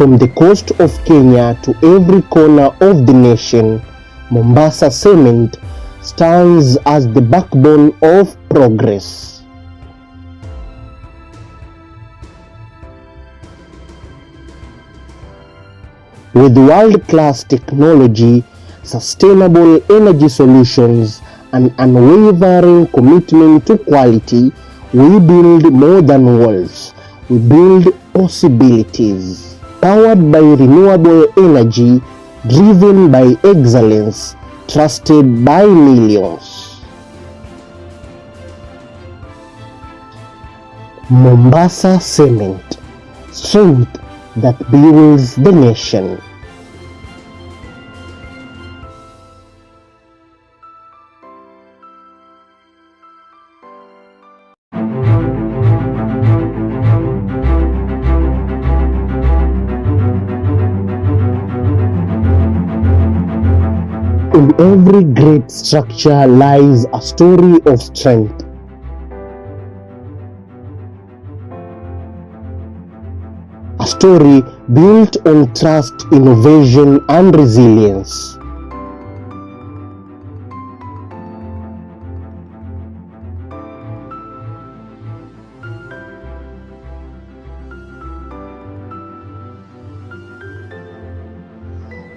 From the coast of Kenya to every corner of the nation, Mombasa Cement stands as the backbone of progress. With world-class technology, sustainable energy solutions, and unwavering commitment to quality, we build more than walls. We build possibilities. Powered by renewable energy, driven by excellence, trusted by millions. Mombasa Cement, strength that builds the nation. In every great structure lies a story of strength. A story built on trust, innovation, and resilience.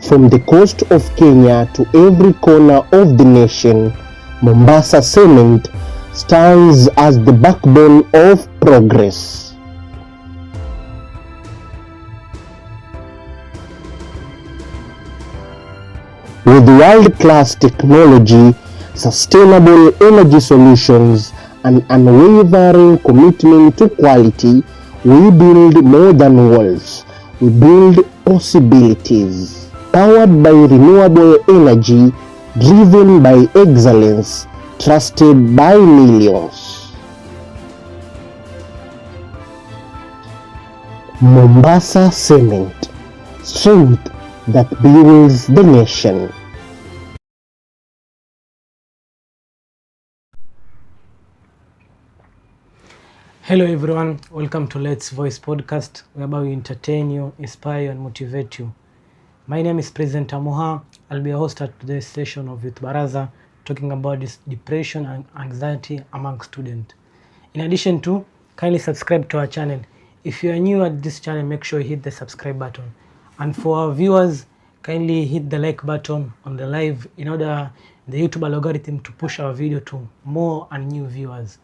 From the coast of Kenya to every corner of the nation, Mombasa Cement stands as the backbone of progress. With world-class technology, sustainable energy solutions, and unwavering commitment to quality, we build more than walls. We build possibilities. Powered by renewable energy, driven by excellence, trusted by millions. Mombasa Cement, strength that builds the nation. Hello everyone, welcome to Let's Voice podcast, whereby we entertain you, inspire you, and motivate you. My name is President Amoha. I'll be a host at today's session of Youth Baraza, talking about this depression and anxiety among students. In addition to, kindly subscribe to our channel. If you are new at this channel, make sure you hit the subscribe button. And for our viewers, kindly hit the like button on the live in order the YouTube algorithm to push our video to more and new viewers.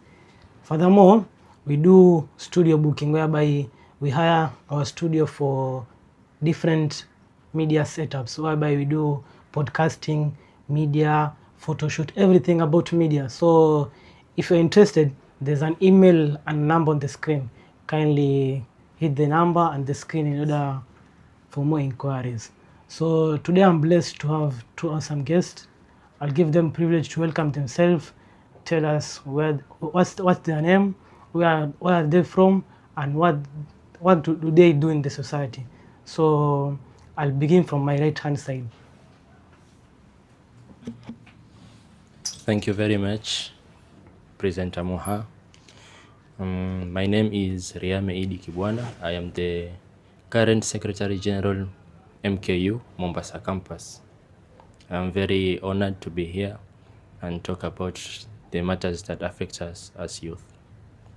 Furthermore, we do studio booking, whereby we hire our studio for different media setups, whereby we do podcasting, media, photo shoot, everything about media. So if you're interested, there's an email and number on the screen. Kindly hit the number and the screen in order for more inquiries. So today I'm blessed to have two awesome guests. I'll give them privilege to welcome themselves, tell us what's their name, where are they from, and what do they do in the society. So I'll begin from my right hand side. Thank you very much, President Amoha. My name is Riame Idi Kibwana. I am the current Secretary General MKU Mombasa Campus. I'm very honored to be here and talk about the matters that affect us as youth.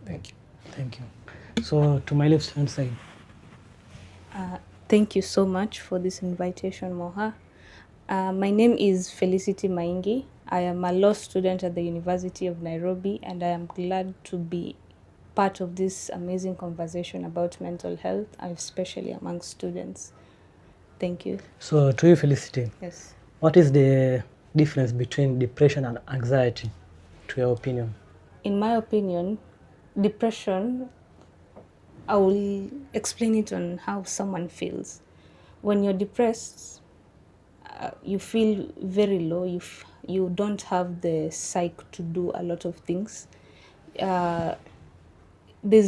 Thank you. Thank you. So to my left hand side. Thank you so much for this invitation, Moha. My name is Felicity Maingi. I am a law student at the University of Nairobi, and I am glad to be part of this amazing conversation about mental health, and especially among students. Thank you. So to you, Felicity. Yes. What is the difference between depression and anxiety, to your opinion? In my opinion, depression, I will explain it on how someone feels. When you're depressed, you feel very low. You don't have the psyche to do a lot of things. There's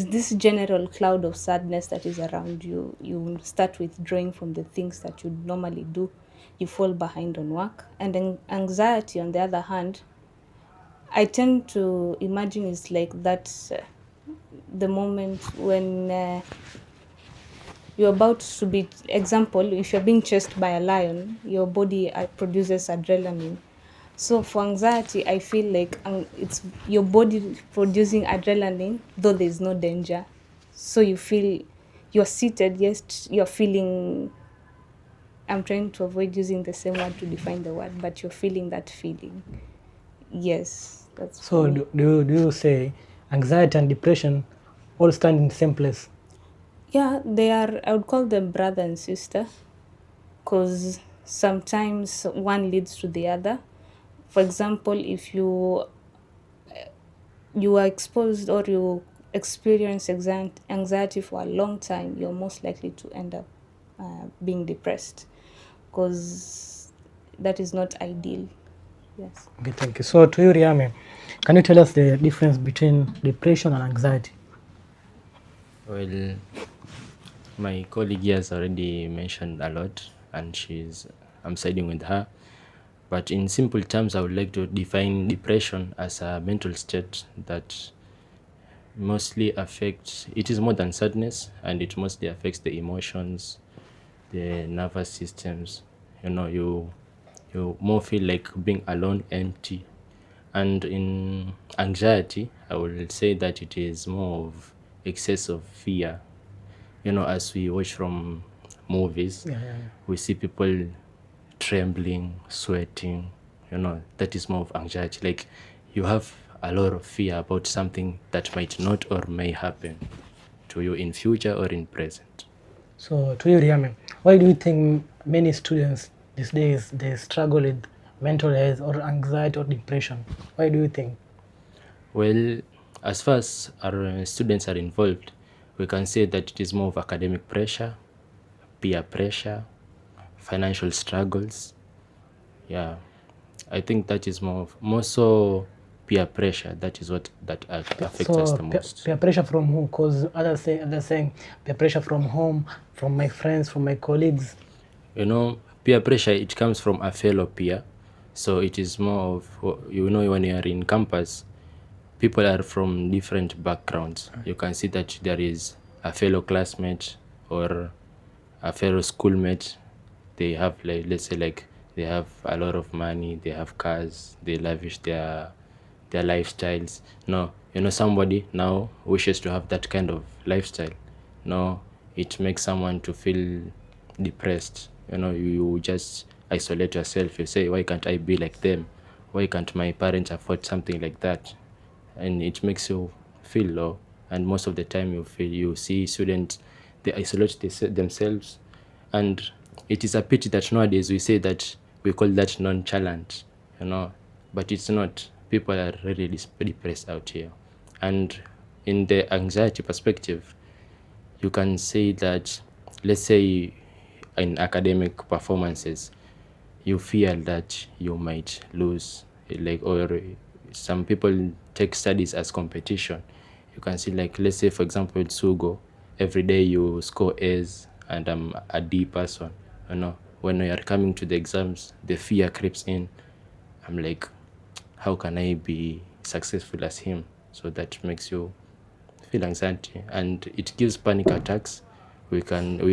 this general cloud of sadness that is around you. You start withdrawing from the things that you normally do. You fall behind on work. And then anxiety, on the other hand, I tend to imagine it's like that the moment when you're about to be, example, if you're being chased by a lion, your body produces adrenaline. So for anxiety, I feel like it's your body producing adrenaline, though there's no danger. So you feel you're seated, yes, you're feeling. I'm trying to avoid using the same word to define the word, but you're feeling that feeling. Yes, that's So for me. do you say anxiety and depression all stand in the same place? Yeah, they are, I would call them brother and sister, because sometimes one leads to the other. For example, if you are exposed or you experience anxiety for a long time, you're most likely to end up being depressed, because that is not ideal. Yes. Okay, thank you. So to you, Riame, can you tell us the difference between depression and anxiety? Well, my colleague here has already mentioned a lot, and I'm siding with her. But in simple terms, I would like to define depression as a mental state that mostly affects, it is more than sadness, and it mostly affects the emotions, the nervous systems. You more feel like being alone, empty. And in anxiety, I will say that it is more of excess of fear. As we watch from movies, Yeah. we see people trembling, sweating. That is more of anxiety. Like you have a lot of fear about something that might not or may happen to you in future or in present. So to you, Riame, why do you think many students these days they struggle with mental health or anxiety or depression? Why do you think? Well, as far as our students are involved, we can say that it is more of academic pressure, peer pressure, financial struggles. Yeah, I think that is more so peer pressure. That is what affects us the most. Peer pressure from who? Because others saying peer pressure from home, from my friends, from my colleagues. Peer pressure, it comes from a fellow peer. So it is more of, when you are in campus, people are from different backgrounds. You can see that there is a fellow classmate or a fellow schoolmate. They have, like, let's say, like they have a lot of money, they have cars, they lavish their lifestyles. No, somebody now wishes to have that kind of lifestyle. No, it makes someone to feel depressed. You just isolate yourself. You say, why can't I be like them? Why can't my parents afford something like that? And it makes you feel low. And most of the time you see students, they isolate themselves. And it is a pity that nowadays we say that we call that nonchalant, but it's not. People are really depressed out here. And in the anxiety perspective, you can say that, let's say in academic performances, you fear that you might lose, or some people take studies as competition. You can see, like, let's say, for example, in Sugo, every day you score A's and I'm a D person. When we are coming to the exams, the fear creeps in. I'm like, how can I be successful as him? So that makes you feel anxiety, and it gives panic attacks. We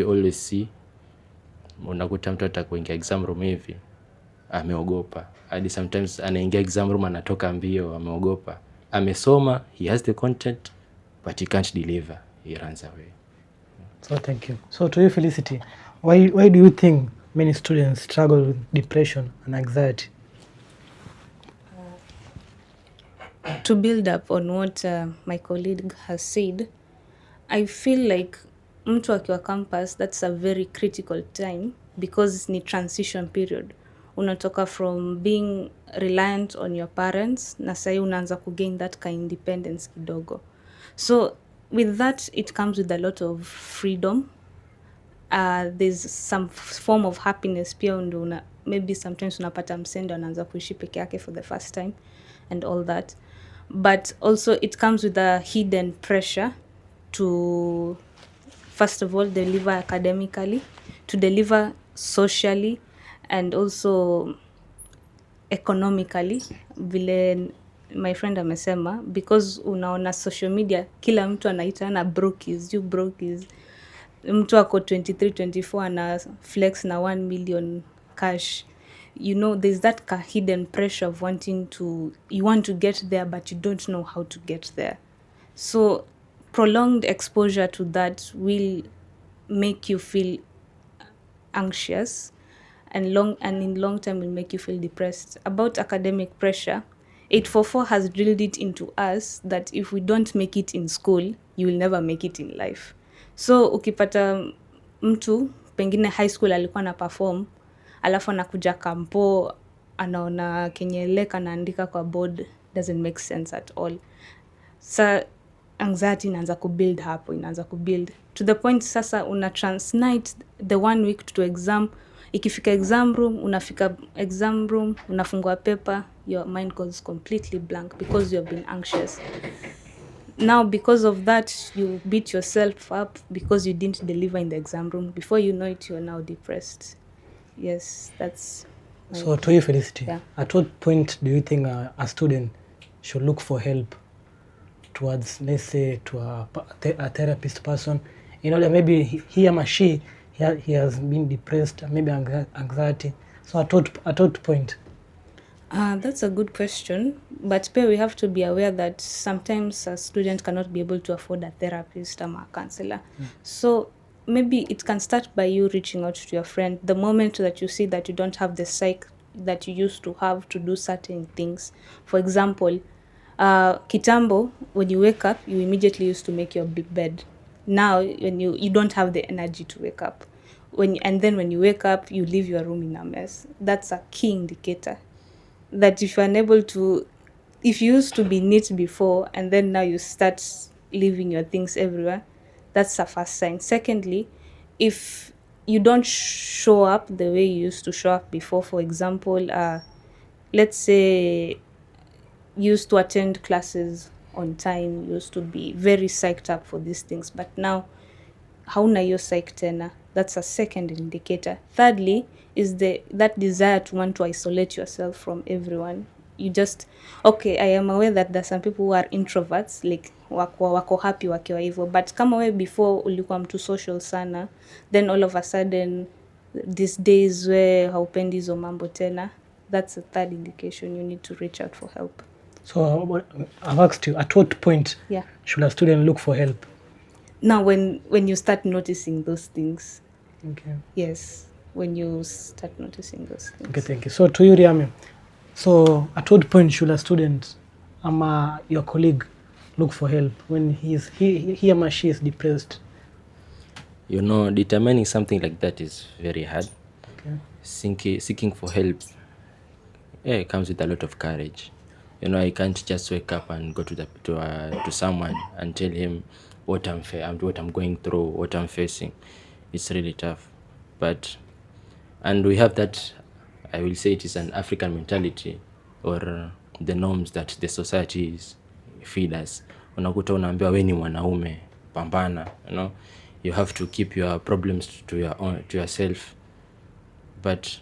always see, unakuta mtu atakuingia exam room hivi ameogopa, hadi sometimes anaingia exam room anatoka mbio, ameogopa. Amesoma, he has the content, but he can't deliver, he runs away. So thank you. So to you, Felicity, why do you think many students struggle with depression and anxiety? To build up on what my colleague has said, I feel like mtu akiwa campus, that's a very critical time, because ni transition period. Unatoka from being reliant on your parents na sahi unaanza kugain that kind of independence kidogo. So with that, it comes with a lot of freedom. There's some form of happiness pia, maybe sometimes unapata msendo anaanza kuishi peke yake for the first time and all that. But also it comes with a hidden pressure to, first of all, deliver academically, to deliver socially, and also economically. Vile my friend amesema, because unaona social media, kila mtu anaitana brokies, you brokies. mtu ako 23 24 ana flex na 1 million cash, you know, there's that hidden pressure of you want to get there but you don't know how to get there. So prolonged exposure to that will make you feel anxious, and in long term will make you feel depressed. About academic pressure, 844 has drilled it into us that if we don't make it in school, you will never make it in life. So ukipata mtu pengine high school alikuwa na perform, alafu anakuja kampo anaona kenyeleka anaandika kwa board, doesn't make sense at all. Sa anxiety inaanza kubuild to the point sasa una transnight the 1 week to exam. Ikifika exam room unafungua paper, your mind goes completely blank because you have been anxious. Now because of that you beat yourself up because you didn't deliver in the exam room. Before you know it, you are now depressed. Yes, that's So to you, Felicity, yeah. At what point do you think a student should look for help towards, let's say, to a therapist person? You know, that maybe he or she he has been depressed, maybe anxiety. So at what point? That's a good question, but we have to be aware that sometimes a student cannot be able to afford a therapist or a counselor. So maybe it can start by you reaching out to your friend. The moment that you see that you don't have the psyche that you used to have to do certain things. For example, kitambo, when you wake up, you immediately used to make your bed. Now, when you don't have the energy to wake up. And then when you wake up, you leave your room in a mess. That's a key indicator that if you're unable to, if you used to be neat before and then now you start leaving your things everywhere, that's a first sign. Secondly, if you don't show up the way you used to show up before, for example, let's say you used to attend classes on time, you used to be very psyched up for these things, but now hauna hiyo psych tena, that's a second indicator. Thirdly is that desire to want to isolate yourself from everyone. You just, okay, I am aware that there are some people who are introverts, like wako happy wakiwa hivyo, but kama we before ulikuwa mtu social sana, then all of a sudden these days where haupendi hizo mambo tena, that's a third indication you need to reach out for help. So I've asked you, at what point should a student look for help? Now when you start noticing those things. Okay. Yes, when you start noticing those things. Okay, thank you. So to you, Riame, so at what point should a student your colleague look for help when he or she is depressed? You know, determining something like that is very hard. Okay. Seeking for help comes with a lot of courage. You know, I can't just wake up and go to someone and tell him what I'm going through, what I'm facing. It's really tough. And we have that, I will say it is an African mentality or the norms that the society feed us. Unakuta unaambiwa wewe ni mwanaume, pambana, you know. You have to keep your problems to yourself. But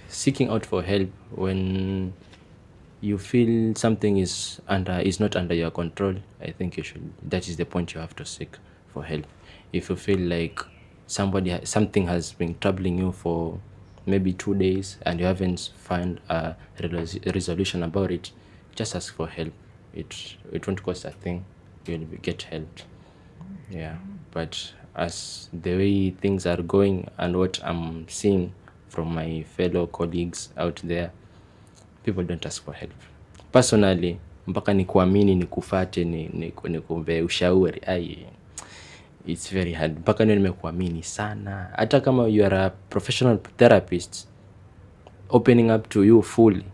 seeking out for help when you feel something is not under your control, I think that is the point you have to seek for help. If you feel like something has been troubling you for maybe 2 days and you haven't found a resolution about it, just ask for help. It won't cost a thing. You'll get helped. Yeah. But as the way things are going and what I'm seeing from my fellow colleagues out there, people don't ask for help. Personally, mpaka nikuamini, nikufate, nikumbe ushauri, it's very hard. Mpaka nimekuamini sana. Hata kama you are a professional therapist, opening up to you fully,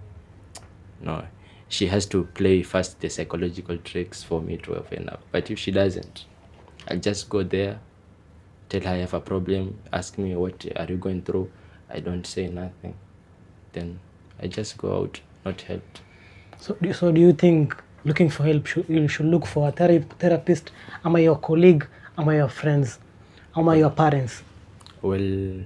no, she has to play first the psychological tricks for me to open up. But if she doesn't, I'll just go there, tell her I have a problem, ask me what are you going through. I don't say nothing. Then I just go out, not helped. So do you think looking for help, you should look for a therapist, ama your colleague, ama your friends, ama your parents? Well,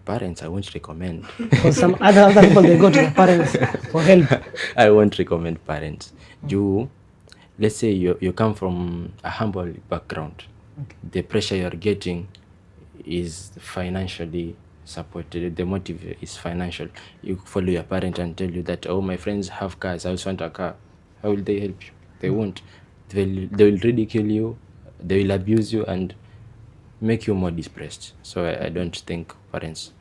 parents I won't recommend. Because some other people, they go to the parents for help. I won't recommend parents. Let's say you come from a humble background. the pressure you are getting is financially supported. The motive is financial. You follow your parent and tell you that, oh, my friends have cars, I also want a car. How will they help you? They won't. They will ridicule you, they will abuse you and make you more depressed. So I don't think parents,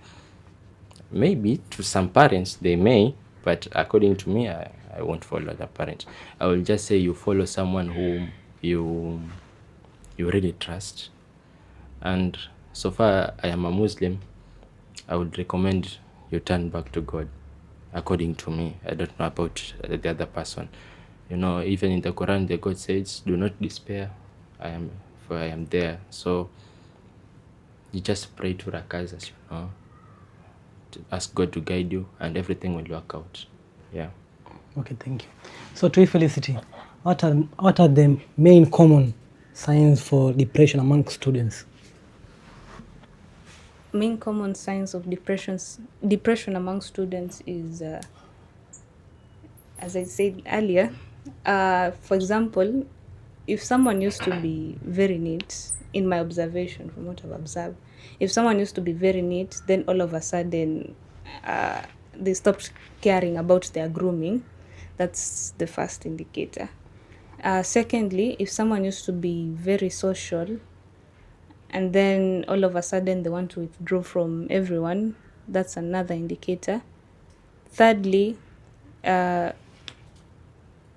maybe to some parents they may, but according to me, I won't follow the parents. I will just say you follow someone whom you really trust. And so far I am a Muslim, I would recommend you turn back to God. According to me, I don't know about the other person. Even in the Quran, the God says, "Do not despair. I am there." So you just pray to rakazas, to ask God to guide you, and everything will work out. Yeah. Okay, thank you. So to you, Felicity, what are the main common signs for depression among students? Main common signs of depression among students is, as I said earlier, for example, if someone used to be very neat, in my observation, from what I've observed, if someone used to be very neat, then all of a sudden they stopped caring about their grooming. That's the first indicator. Secondly, if someone used to be very social, and then all of a sudden they want to withdraw from everyone, that's another indicator. Thirdly, if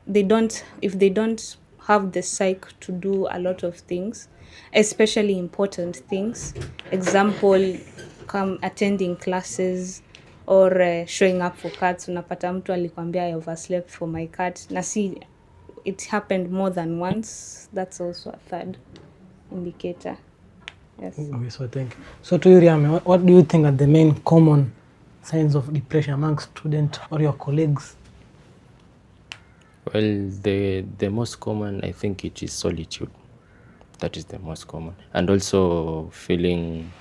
they don't have the psyche to do a lot of things, especially important things, example, come attending classes or showing up for cats. Unapata mtu alikwambia I overslept for my cat, na see it happened more than once. That's also a third indicator. Yes. Okay, so thank you. So to you, Riame, what do you think are the main common signs of depression among students or your colleagues? Well, the most common, I think it is solitude. That is the most common. And also feeling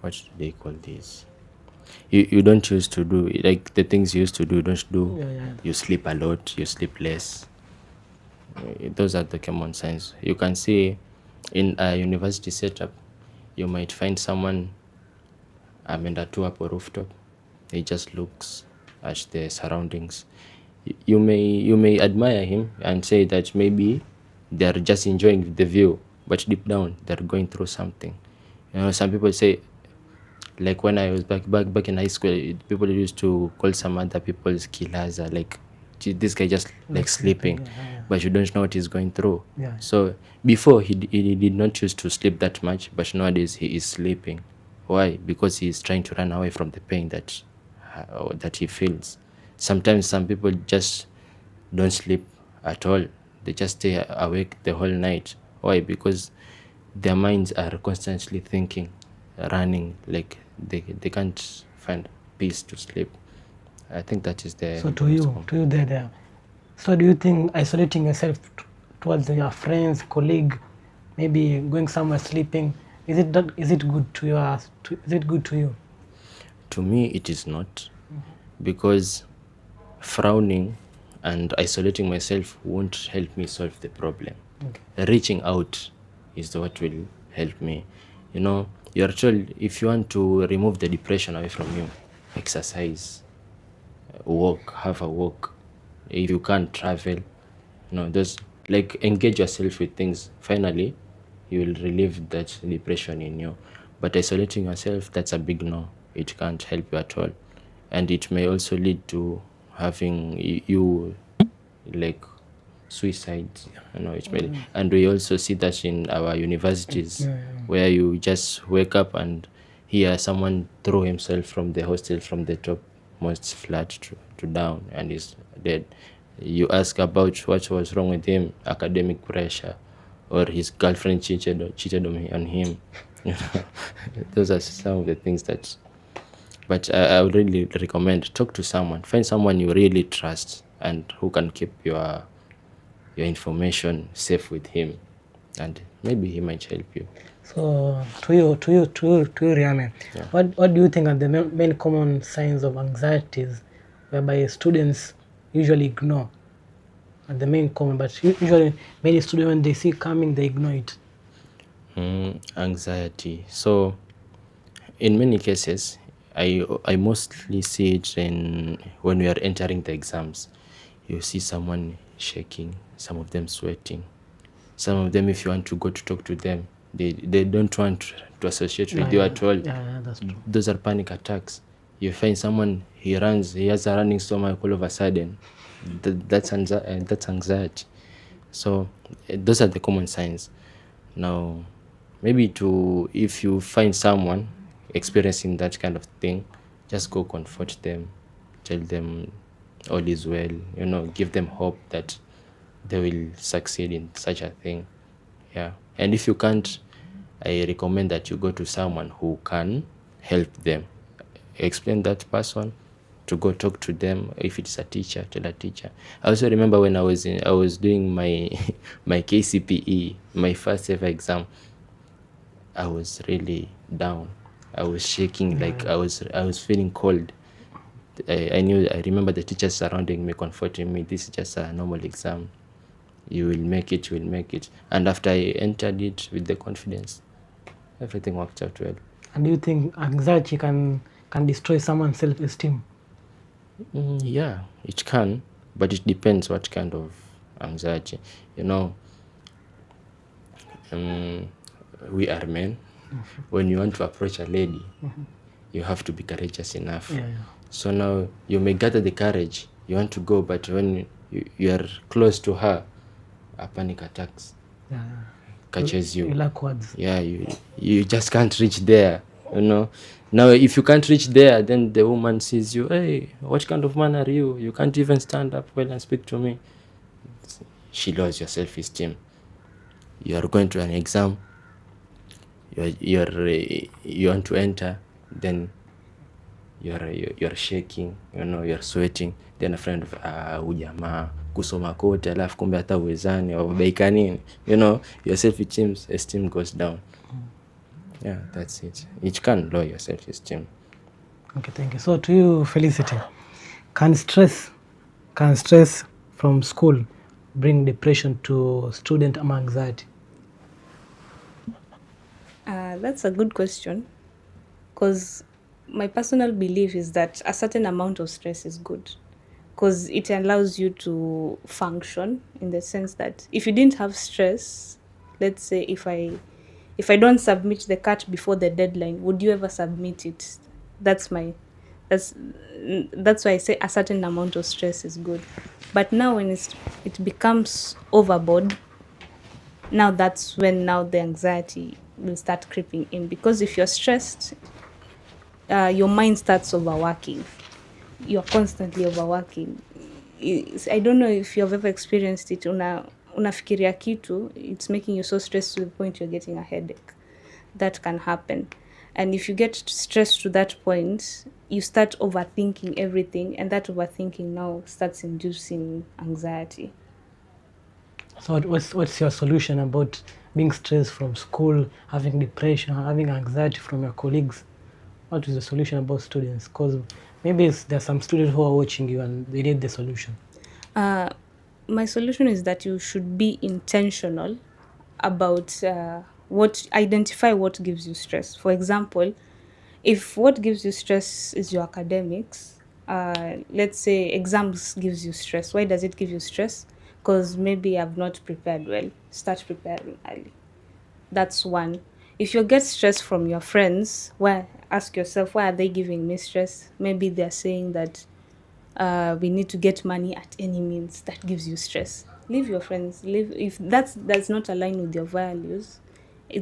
what do they call this? You don't used to do, like the things you used to do, you don't do. Yeah. You sleep a lot, you sleep less. Those are the common signs. You can see in a university setup, you might find someone ameenda tu hapo rooftop. He just looks at the surroundings. You may admire him and say that maybe they're just enjoying the view, but deep down they're going through something. Some people say, like when I was back in high school, people used to call some other people's killers, like this guy just like sleeping. Yeah. But you don't know what he's going through. Yeah. So before he did not used to sleep that much, but nowadays he is sleeping. Why? Because he is trying to run away from the pain that he feels. Sometimes some people just don't sleep at all. They just stay awake the whole night. Why? Because their minds are constantly thinking, running, like they can't find peace to sleep. I think that is the... So to you there. So do you think isolating yourself towards your friends, colleague, maybe going somewhere sleeping, is it good to you? To me, it is not, because frowning and isolating myself won't help me solve the problem. Okay. Reaching out is what will help me. You're told if you want to remove the depression away from you, exercise, walk, have a walk. If you can't travel, just like engage yourself with things. Finally, you will relieve that depression in you. But isolating yourself, that's a big no. It can't help you at all. And it may also lead to having you like suicide. It may, and we also see that in our universities, where you just wake up and hear someone throw himself from the hostel from the top most flat to down and is dead. You ask about what was wrong with him, academic pressure, or his girlfriend cheated on him. Those are some of the things that... But I would really recommend, talk to someone. Find someone you really trust and who can keep your information safe with him, and maybe he might help you. So to you, Riame, yeah. What do you think are the main common signs of anxieties whereby students usually ignore? the main common, but usually many students, when they see coming, they ignore it. Anxiety. So in many cases, I mostly see it when we are entering the exams. You see someone shaking, some of them sweating. Some of them, if you want to go to talk to them, they don't want to associate with you at all. Yeah, that's true. Those are panic attacks. You find someone, he has a running stomach all of a sudden. That's anxiety. So those are the common signs. Now, maybe if you find someone experiencing that kind of thing, just go comfort them, tell them all is well, give them hope that they will succeed in such a thing. Yeah. And if you can't, I recommend that you go to someone who can help them. Explain that person to go talk to them. If it's a teacher, tell a teacher. I also remember when I was doing my my KCPE, my first ever exam, I was really down. I was shaking, like I was feeling cold. I remember the teachers surrounding me, comforting me. This is just a normal exam. You will make it, And after I entered it with the confidence, everything worked out well. And do you think anxiety can destroy someone's self-esteem? Yeah, it can, but it depends what kind of anxiety. We are men. When you want to approach a lady, you have to be courageous enough. Yeah. So now you may gather the courage, you want to go, but when you are close to her, a panic attacks catches you. You lack words. Yeah, you just can't reach there. Now if you can't reach there, then the woman sees you. Hey, what kind of man are you? You can't even stand up well and speak to me. She loses your self-esteem. You are going to an exam. You want to enter, then you're shaking, you're sweating. Then a friend of ujamaa kusoma kote alafu kumbe hata uwezani wabaika nini, your self-esteem goes down. Yeah, that's it. It can lower your self-esteem. Okay, thank you. So to you, Felicity, can stress from school bring depression to student or anxiety? That's a good question, because my personal belief is that a certain amount of stress is good, because it allows you to function, in the sense that if you didn't have stress, let's say if I don't submit the cut before the deadline, would you ever submit it? That's why I say a certain amount of stress is good. But now when it becomes overboard, now that's when the anxiety will start creeping in, because if you're stressed, your mind starts overworking. You're constantly overworking. I don't know if you've ever experienced it. Unafikiria kitu, it's making you so stressed to the point you're getting a headache. That can happen. And if you get stressed to that point, you start overthinking everything, and that overthinking now starts inducing anxiety. So what's your solution about being stressed from school, having depression, having anxiety from your colleagues? What is the solution about students? Because maybe there's some students who are watching you and they need the solution. My solution is that you should be intentional about identify what gives you stress. For example, if what gives you stress is your academics, let's say exams gives you stress. Why does it give you stress? Because maybe I've not prepared well. Start preparing early. That's one. If you get stress from your friends, ask yourself, why are they giving me stress? Maybe they're saying that we need to get money at any means. That gives you stress. Leave your friends. If that's not aligned with your values,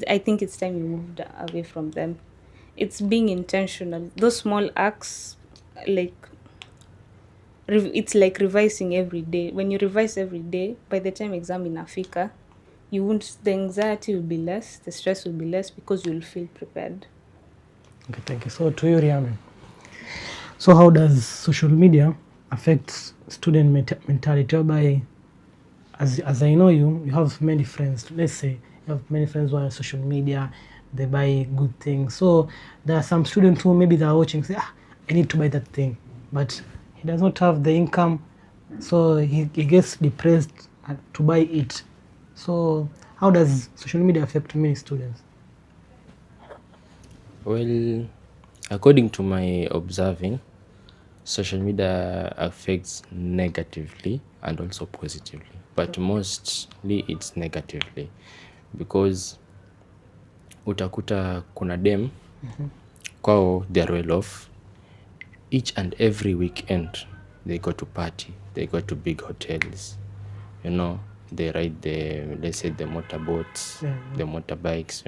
I think it's time you moved away from them. It's being intentional. Those small acts, it's like revising every day. When you revise every day, by the time exam inafika, the anxiety will be less, the stress will be less, because you'll feel prepared. Okay, thank you. So to you, Riame, so how does social media affect student mentality? Whereby, as I know you have many friends. Let's say you have many friends who are on social media, they buy good things. So there are some students who maybe they are watching, say, I need to buy that thing, but he does not have the income so he gets depressed to buy it. So how does social media affect many students? Well, according to my observing, social media affects negatively and also positively, but mostly it's negatively, because utakuta kuna dem kwao, they're well off. Each and every weekend they go to party, they go to big hotels, they ride let's say the motorboats, the motorbikes,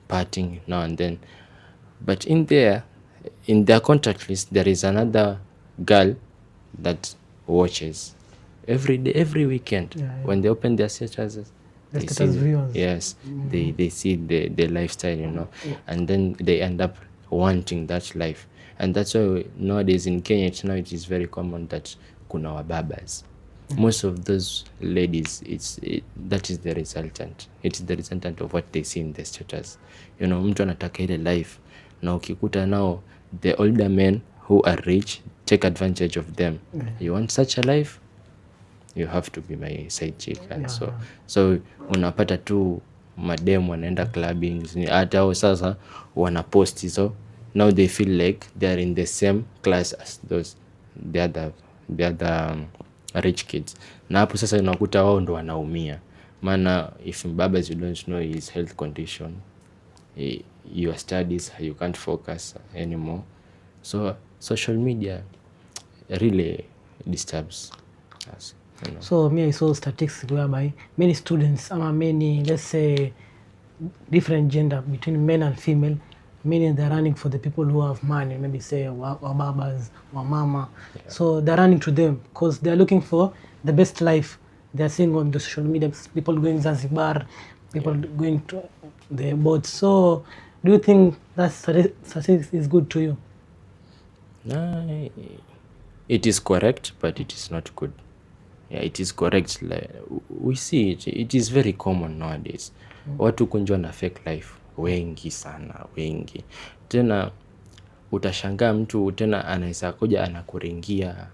partying now and then. But in their contact list, there is another girl that watches every day, every weekend. When they open their statuses, they see viewers. yes, they see the lifestyle, and then they end up wanting that life. And that's why nowadays in Kenya, it is very common that kuna wababas. Most of those ladies, that is the resultant. It's the resultant of what they see in the status. Mtu anataka ile life, na ukikuta now the older men who are rich take advantage of them. You want such a life, you have to be my side chick. And so unapata tu madem wanaenda clubbing, hata hao sasa wanapost hizo. Now they feel like they are in the same class as the other rich kids, na hapo sasa unakuta wao ndo wanaumia, maana if mbabas you don't know his health condition, your studies, you can't focus anymore. So social media really disturbs us. So me, I saw statistics whereby many students, many, let's say, different gender between men and female, meaning they're running for the people who have money, maybe say wababas, wamama. So they're running to them because they're looking for the best life. They're seeing on the social media people going Zanzibar, people going to the boats. So do you think that statistics is good to you? It is correct, but it is not good. Yeah, it is correct. Like, we see it is very common nowadays. Watu kunjwa na fake life wengi sana, wengi. Tena utashangaa mtu tena anaweza kuja anakuringia,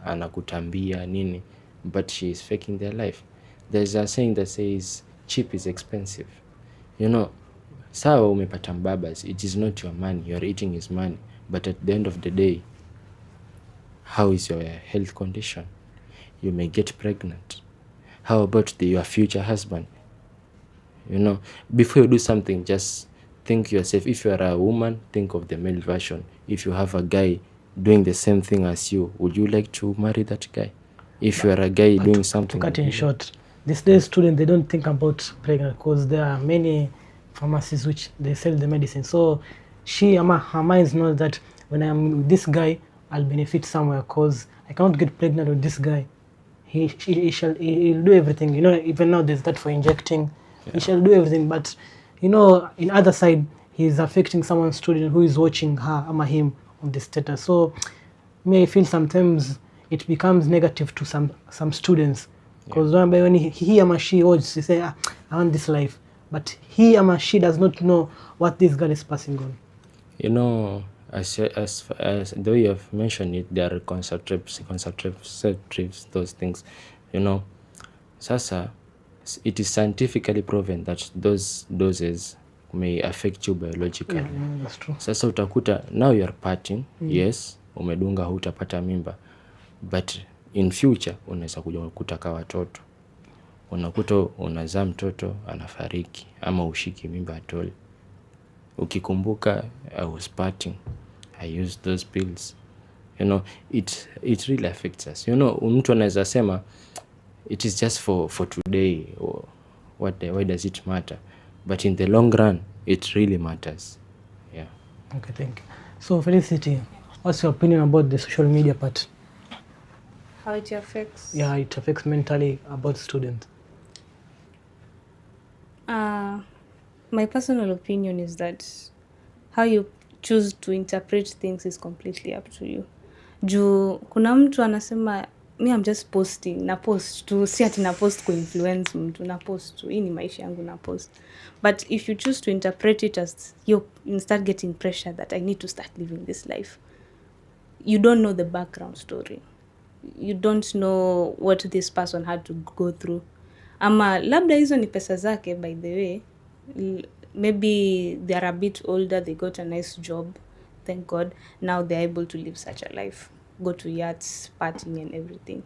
anakutambia nini, but she is faking their life. There's a saying that says cheap is expensive. Sawa umepata mbabas, it is not your money, you are eating his money, but at the end of the day, how is your health condition? You may get pregnant. How about your future husband? Before you do something, just think yourself. If you are a woman, think of the male version. If you have a guy doing the same thing as you, would you like to marry that guy? If you are a guy doing something... To cut in short, these days students, they don't think about pregnant because there are many pharmacies which they sell the medicine. So her mind knows that when I'm with this guy, I'll benefit somewhere because I cannot get pregnant with this guy. He'll do everything. Even now there's that for injecting. He shall do everything, but in other side, he's affecting someone's student who is watching her or him on the status. So me, I feel sometimes it becomes negative to some students because when he or she watches, they say, I want this life, but he or she does not know what this girl is passing on. As the way you have mentioned it, there are contraceptives, those things. Sasa, it is scientifically proven that those doses may affect you biologically. That's true. Sasa utakuta now you are partying, yes, umedunga hutapata mimba, but in future unaweza kuja kutaka watoto, unakuta unazaa mtoto anafariki ama ushiki mimba at all. Ukikumbuka, I was partying, I used those pills. It really affects us. Mtu anaweza sema it is just for today, or why does it matter? But in the long run, it really matters. Yeah. Okay, thank you. So Felicity, what's your opinion about the social media part? How it affects? Yeah, it affects mentally about students. My personal opinion is that how you choose to interpret things is completely up to you. Juu kuna mtu anasema me I'm just posting, na post tu, si ati na post ku-influence mtu, na post tu, hii ni maisha yangu na post. But if you choose to interpret it as you start getting pressure that I need to start living this life, you don't know the background story. you don't know what this person had to go through. Ama labda hizo ni pesa zake, by the way. Maybe they are a bit older, they got a nice job, thank God. Now they're able to live such a life, go to yachts, partying and everything.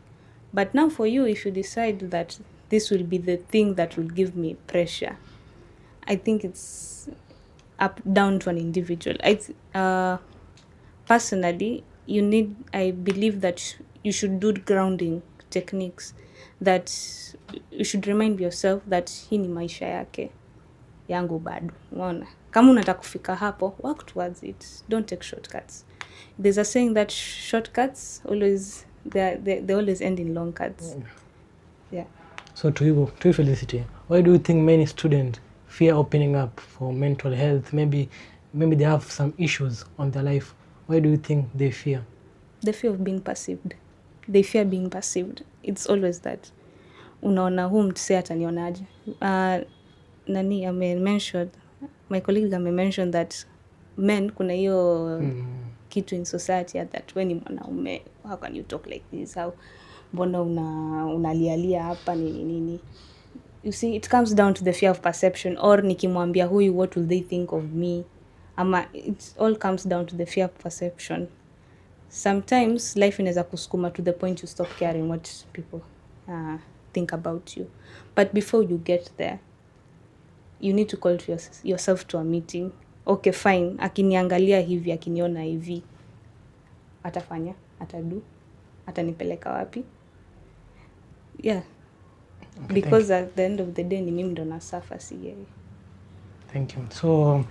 But now for you, if you decide that this will be the thing that will give me pressure, I think it's up down to an individual. Personally, I believe that you should do grounding techniques, that you should remind yourself that hii ni maisha yake, yangu bado. Unaona? Kama unataka kufika hapo, work towards it. Don't take shortcuts. There's a saying that shortcuts always they always end in long cuts. Yeah. So to you Felicity, why do you think many students fear opening up for mental health? Maybe they have some issues on their life. Why do you think they fear? The fear of being perceived. They fear being perceived. It's always that. Unaona huu mtuse atanionaje. Nani mentioned, my colleague mentioned that men kuna hiyo kitu in society that when ni mwanaume, how can you talk like this? How mbona unalialia hapa nini? You see, it comes down to the fear of perception, or nikimwambia huyu, what will they think of me? Ama it all comes down to the fear of perception. Sometimes life inaweza kusukuma to the point you stop caring what people think about you. But before you get there, you need to call to yourself to a meeting. Okay, fine. Akiniangalia hivi, akiniona hivi, atafanya, atadu, atanipeleka wapi? Yeah. Okay, because at the end of the day, ni mimi ndo nasuffer, si yeye. Thank you. So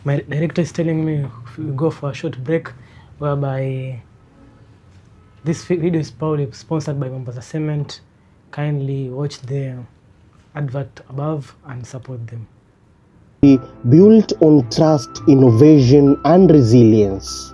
my director is telling me we go for a short break, whereby this video is probably sponsored by Mombasa Cement. Kindly watch the advert above and support them. Built on trust, innovation, and resilience.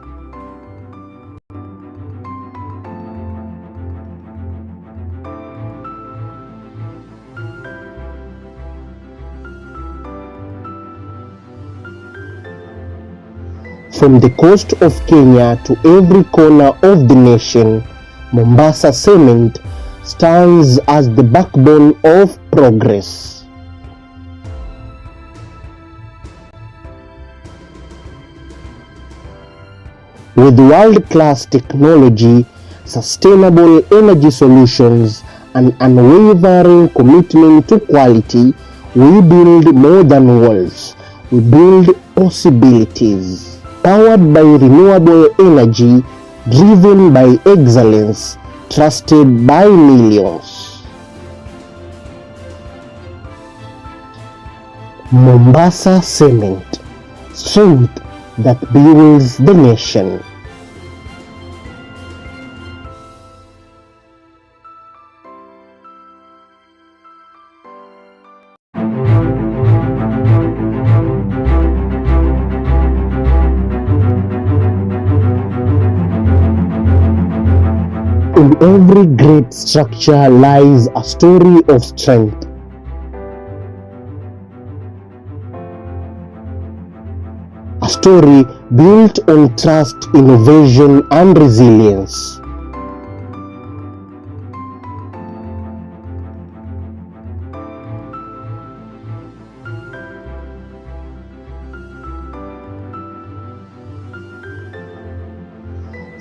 From the coast of Kenya to every corner of the nation, Mombasa Cement stands as the backbone of progress. With world-class technology, sustainable energy solutions, and unwavering commitment to quality, we build more than walls. We build possibilities. Powered by renewable energy, driven by excellence, trusted by millions. Mombasa Cement, strength that builds the nation. In every great structure lies a story of strength. A story built on trust, innovation, and resilience.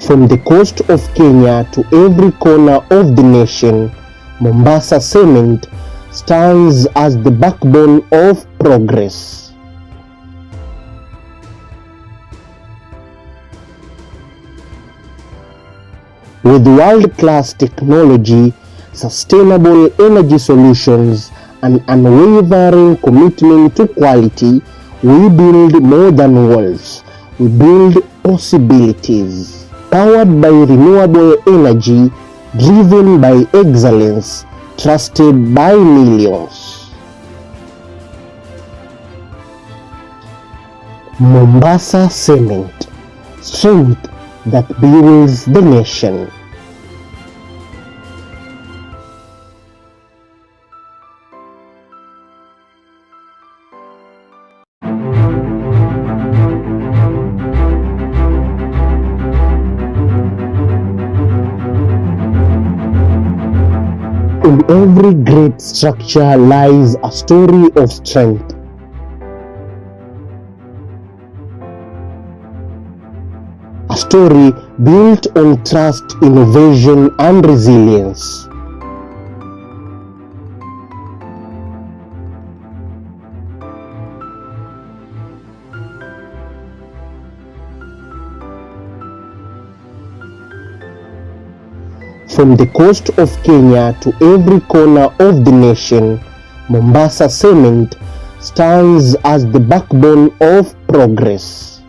From the coast of Kenya to every corner of the nation, Mombasa Cement stands as the backbone of progress. With world-class technology, sustainable energy solutions, and unwavering commitment to quality, we build more than walls. We build possibilities. Powered by renewable energy, driven by excellence, trusted by millions. Mombasa Cement, strength that builds the nation. In every great structure lies a story of strength. A story built on trust, innovation, and resilience. From the coast of Kenya to every corner of the nation, Mombasa Cement stands as the backbone of progress.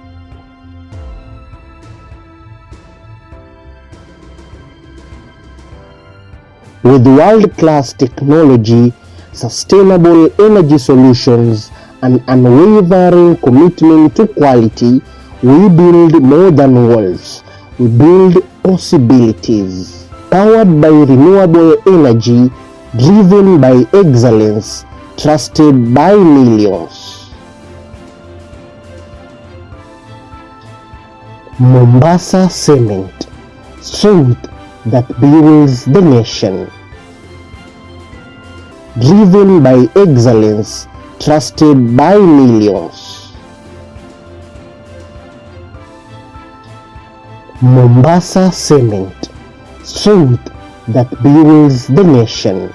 With world-class technology, sustainable energy solutions, and unwavering commitment to quality, we build more than walls, we build possibilities. Powered by renewable energy, driven by excellence, trusted by millions. Mombasa Cement, strength that builds the nation. Driven by excellence, trusted by millions. Mombasa Cement, strength that builds the nation.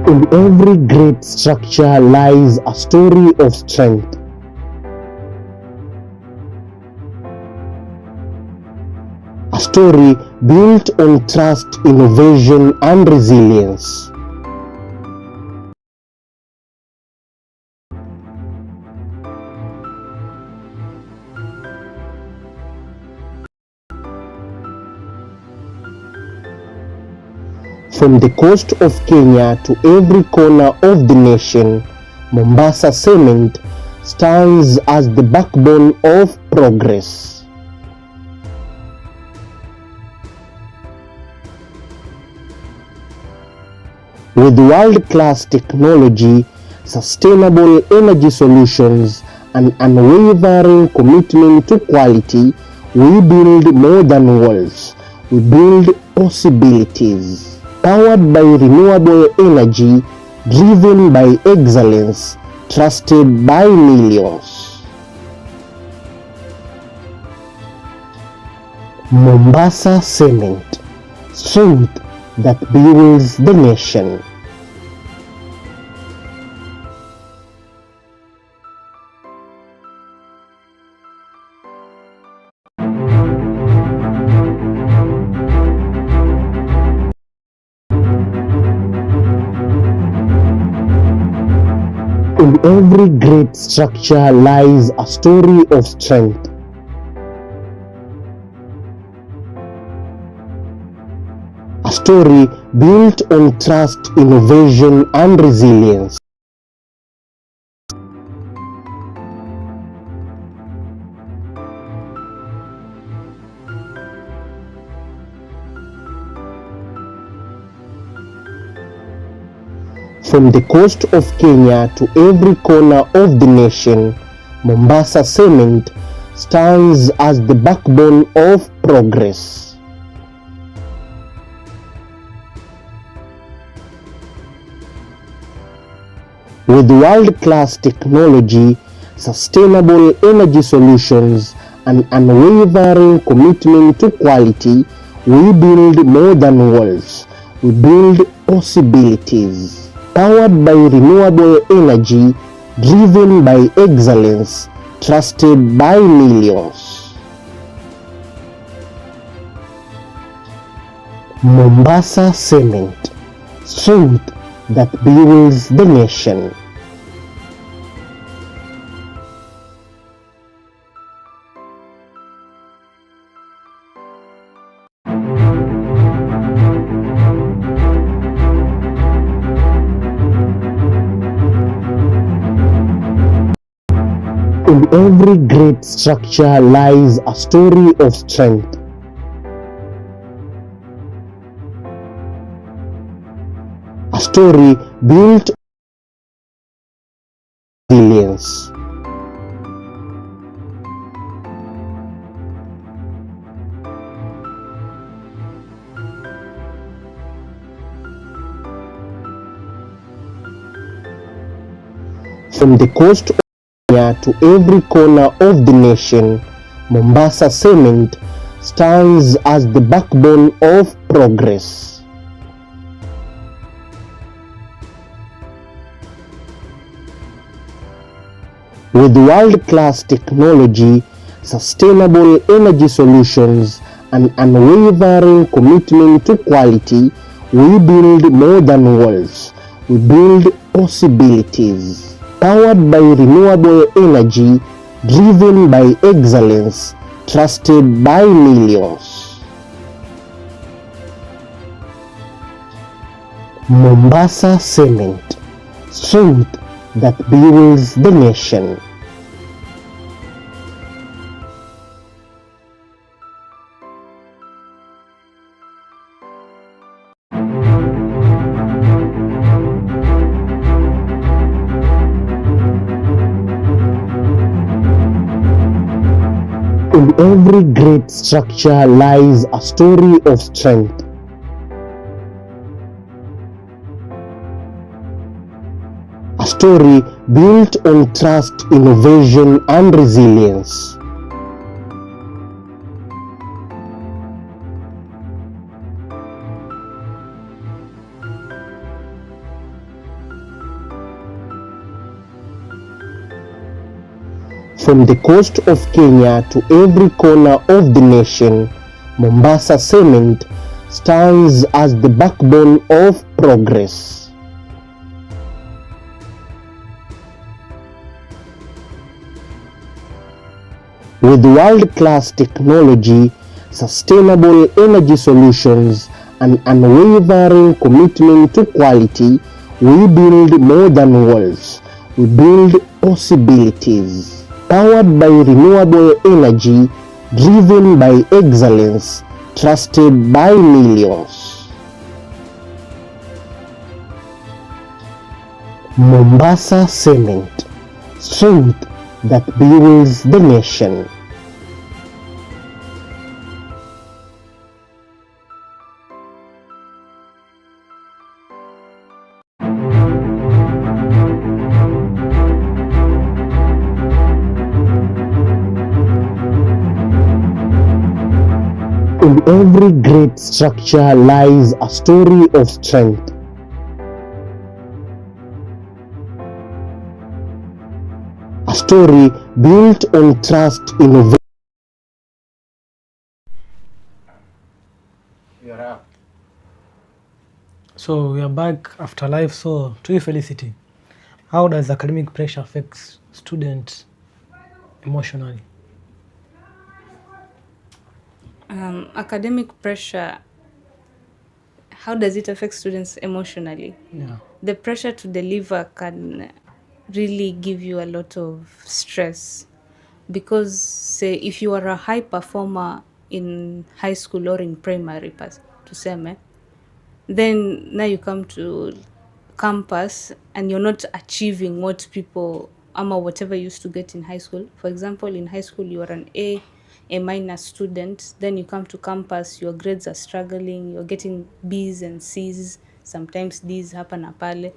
In every great structure lies a story of strength. A story built on trust, innovation, and resilience. From the coast of Kenya to every corner of the nation, Mombasa Cement stands as the backbone of progress. With world-class technology, sustainable energy solutions, and unwavering commitment to quality, we build more than walls, we build possibilities. Powered by renewable energy, driven by excellence, trusted by millions. Mombasa Cement, strength that builds the nation. In every great structure lies a story of strength. A story built on trust, innovation, and resilience. From the coast of Kenya to every corner of the nation, Mombasa Cement stands as the backbone of progress. With world-class technology, sustainable energy solutions, and unwavering commitment to quality, we build more than walls, we build possibilities. Powered by renewable energy, driven by excellence, trusted by millions. Mombasa Cement, strength that builds the nation. In every great structure lies a story of strength. story built on resilience. From the coast of Kenya to every corner of the nation, Mombasa Cement stands as the backbone of progress. With world-class technology, sustainable energy solutions, and unwavering commitment to quality, we build more than walls. We build possibilities. Powered by renewable energy, driven by excellence, trusted by millions. Mombasa Cement, strength that builds the nation. In every great structure lies a story of strength. A story built on trust, innovation, and resilience. From the coast of Kenya to every corner of the nation, Mombasa Cement stands as the backbone of progress. With world-class technology, sustainable energy solutions, and unwavering commitment to quality, we build more than walls. We build possibilities. Powered by renewable energy, driven by excellence, trusted by millions. Mombasa Cement, strength that builds the nation. In every great structure lies a story of strength. A story built on trust, innovation. So we are back after life. So to you, Felicity, how does academic pressure affect students emotionally? Academic pressure, how does it affect students emotionally? Yeah. The pressure to deliver can really give you a lot of stress, because say if you are a high performer in high school or in primary tuseme, then now you come to campus and you're not achieving what people ama whatever you used to get in high school. For example, in high school you are an A minus student, then you come to campus, your grades are struggling, you're getting B's and C's, sometimes D's hapa na pale.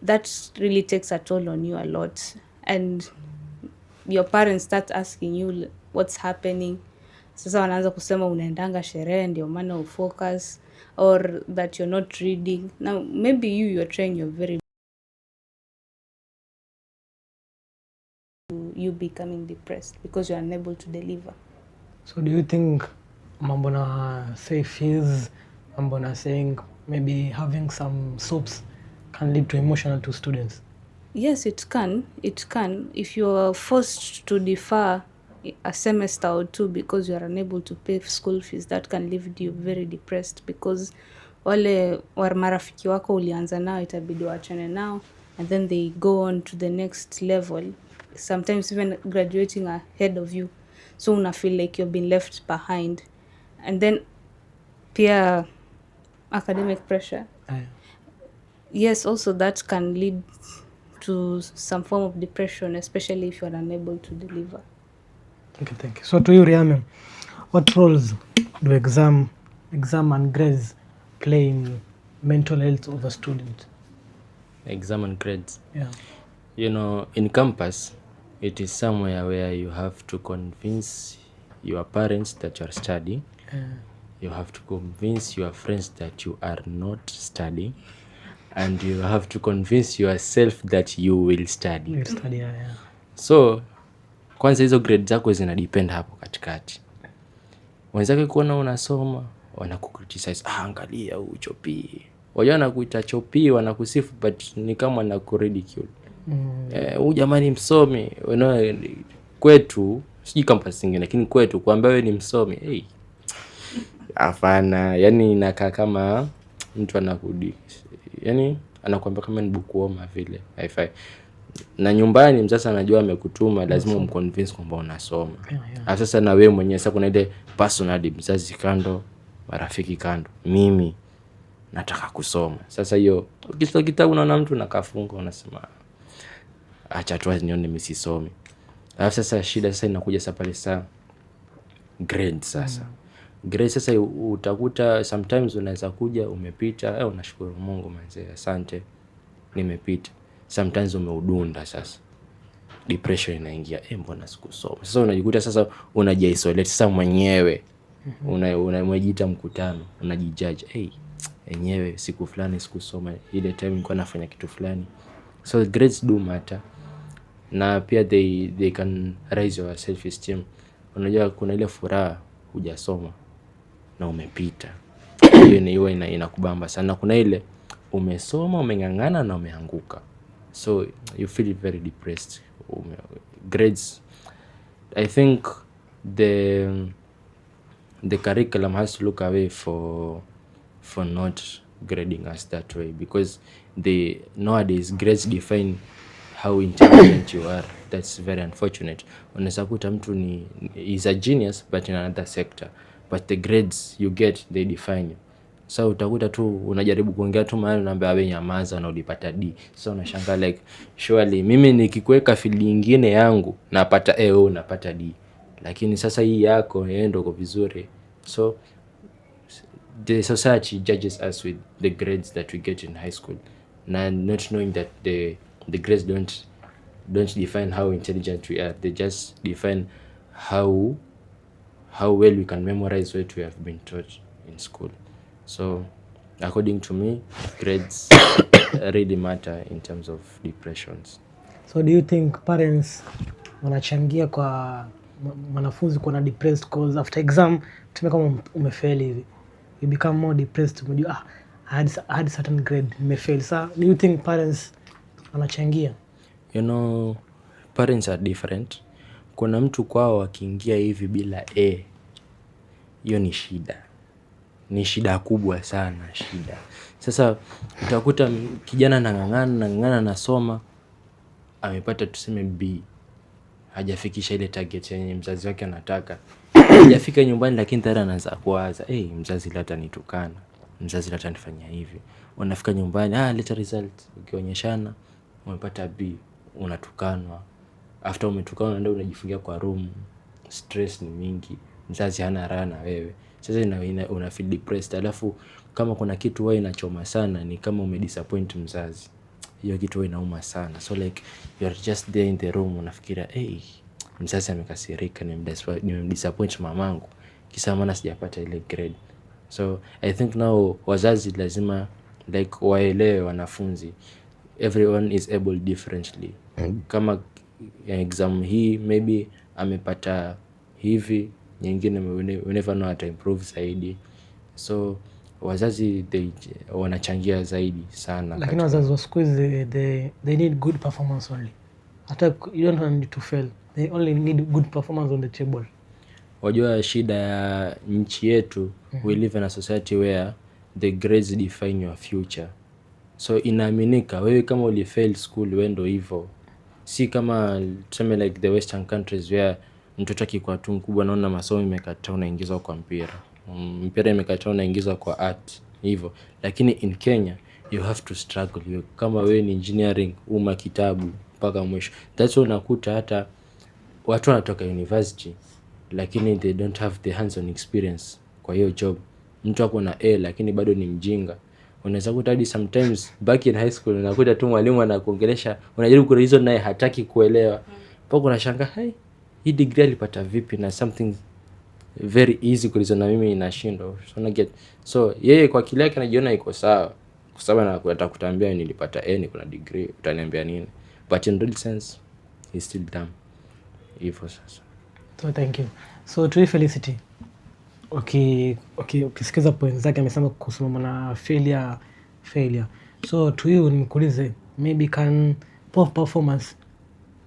That really takes a toll on you a lot, and your parents start asking you what's happening. Sasa wanaanza kusema unaendanga sherehe ndio maana ufocus, or that you're not reading. Now maybe you're trying your very you becoming depressed because you're unable to deliver. So do you think mambo na say fees, mambo na saying maybe having some soaps can lead to emotional to students? Yes, it can. It can. If you're forced to defer a semester or two because you are unable to pay school fees, that can leave you very depressed, because wale marafiki wako ulianza nao itabidi waachane nao, and then they go on to the next level, sometimes even graduating ahead of you. So una feel like you've been left behind. And then pia academic pressure. yes, also that can lead to some form of depression, especially if you're unable to deliver. Okay, thank you. So to you, Riame, what roles do exam and grades play in mental health of a student? Exam and grades. Yeah. You know, in campus, it is somewhere where you have to convince your parents that you are studying. You have to convince your friends that you are not studying. And you have to convince yourself that you will study. You study, yeah. So, kwanza hizo grades zako zina depend hapo katikati. Wenzake kuona unasoma, wanakukriticize, angalia uchopii. Wajua wanakuita chopii, wanakusifu, but ni kama wanakuridicule. Huyu jamani msomi, kwetu, sijui campus zingine, lakini kwetu kuambia wewe ni msomi, hey. Hapana, yani inakaa kama mtu anakudi. Yani anakuambia kama ni bukuoma vile, haifai. Na nyumbani mzazi anajua amekutuma, lazima umconvince kwamba unasoma. Yeah. Sasa na wewe mwenyewe sasa kuna ile personally, mzazi kando, marafiki kando, mimi nataka kusoma. Sasa hiyo ukisoma kitabu unaona mtu nakafunga, unasema acha tu nione mimi sisomi. Sasa shida sasa inakuja sasa pale sasa grade sasa. Grade sasa utakuta sometimes unaweza kuja umepita, unashukuru Mungu manze, asante nimepita. Sometimes umeudunda sasa. Depression inaingia, mbona sikusoma. Sasa unajikuta sasa unajiisolate sasa mwenyewe. Unajiita mkutano, unajijudge, enyewe siku fulani sikusoma, ile time nilikuwa nafanya kitu fulani. So grades do matter. Na pia they can raise your self esteem. Unajua kuna ile furaha hujasoma na umepita. Hiyo inakubamba sana. Kuna ile umesoma, umeng'ang'ana na umeanguka. So you feel very depressed. Grades, I think the curriculum has to look away for not grading us that way, because nowadays grades define how intelligent you are. That's very unfortunate. Unaweza kuta mtu is a genius but in another sector, but the grades you get, they define you. So utakuta tu unajaribu kuongea tu mahali unaambia awe nyamaza na ulipata D. So unashangaa like surely mimi nikikuweka field nyingine yangu napata A, napata D. Lakini sasa hii yako ndio vizuri. So the society judges us with the grades that we get in high school, not knowing that the grades don't define how intelligent we are. They just define how well we can memorize what we have been taught in school. So according to me, grades really matter in terms of depressions. So do you think parents wanachangia kwa wanafunzi kuwa na depressed cause after exam, tuseme kama umefail hivi, you become more depressed, unajua I had certain grade, nimefail. So do you think parents wanachangia? You know, parents are different. Kuna mtu kwao akiingia hivi bila A, hiyo ni shida. Ni shida kubwa sana, shida. Sasa utakuta kijana anang'ang'ana nasoma, amepata tuseme B, hajafikisha ile target yenye mzazi wake anataka. Hajafika nyumbani lakini tayari anaanza kuwaza, mzazi lata nitukana, mzazi lata nifanya hivi. Unafika nyumbani, leta result, ukionyeshana umepata B, unatukanwa. After umetukanwa ndio unajifungia kwa room, stress ni mingi, mzazi hana raha na wewe. Sasa una feel depressed. Alafu kama kuna kitu wewe inachoma sana ni kama umedisappoint mzazi. Hiyo kitu wewe inauma sana. So like you are just there in the room, unafikiria mzazi amekasirika, nimemdisappoint mamangu kisa maana sijapata ile grade. So I think now wazazi lazima like waelewe wanafunzi. Everyone is able differently. Kama exam hii maybe amepata hivi, nyingine we never know how improve zaidi. So wazazi wanachangia zaidi sana. Lakini wazazi wa siku hizi they need good performance only. Hata you don't need to fail. They only need good performance on the table. Wajua shida ya nchi yetu, we live in a society where the grades define your future. So inaaminika wewe kama ulifail school wewe ndio hivyo. Si kama tuseme like the western countries where mtoto akikuwa tu mkubwa naona masomo imekataa unaingizwa kwa mpira. Mpira imekataa unaingizwa kwa art hivyo. Lakini in Kenya you have to struggle. Kama wewe ni engineering, kitabu mpaka mwisho. That's why unakuta hata watu wanatoka university lakini they don't have the hands-on experience kwa hiyo job. Mtu ako na A lakini bado ni mjinga. Unaweza kuta hadi sometimes back in high school unakuta tu mwalimu anakuongelesha, unajaribu kureason naye hataki kuelewa. Mpaka unashangaa, hii degree alipata vipi na something very easy kureason na mimi inashindwa. So yeye kwa kile yake anajiona iko sawa. Kwa sababu anataka kutambia nilipata A, niko na degree, utaniambia nini? But in real sense he's still dumb. Hivyo sasa. So thank you. So to Felicity, ukisikiza point zake amesema kuhusu na failure. So to you nikuulize, maybe can poor performance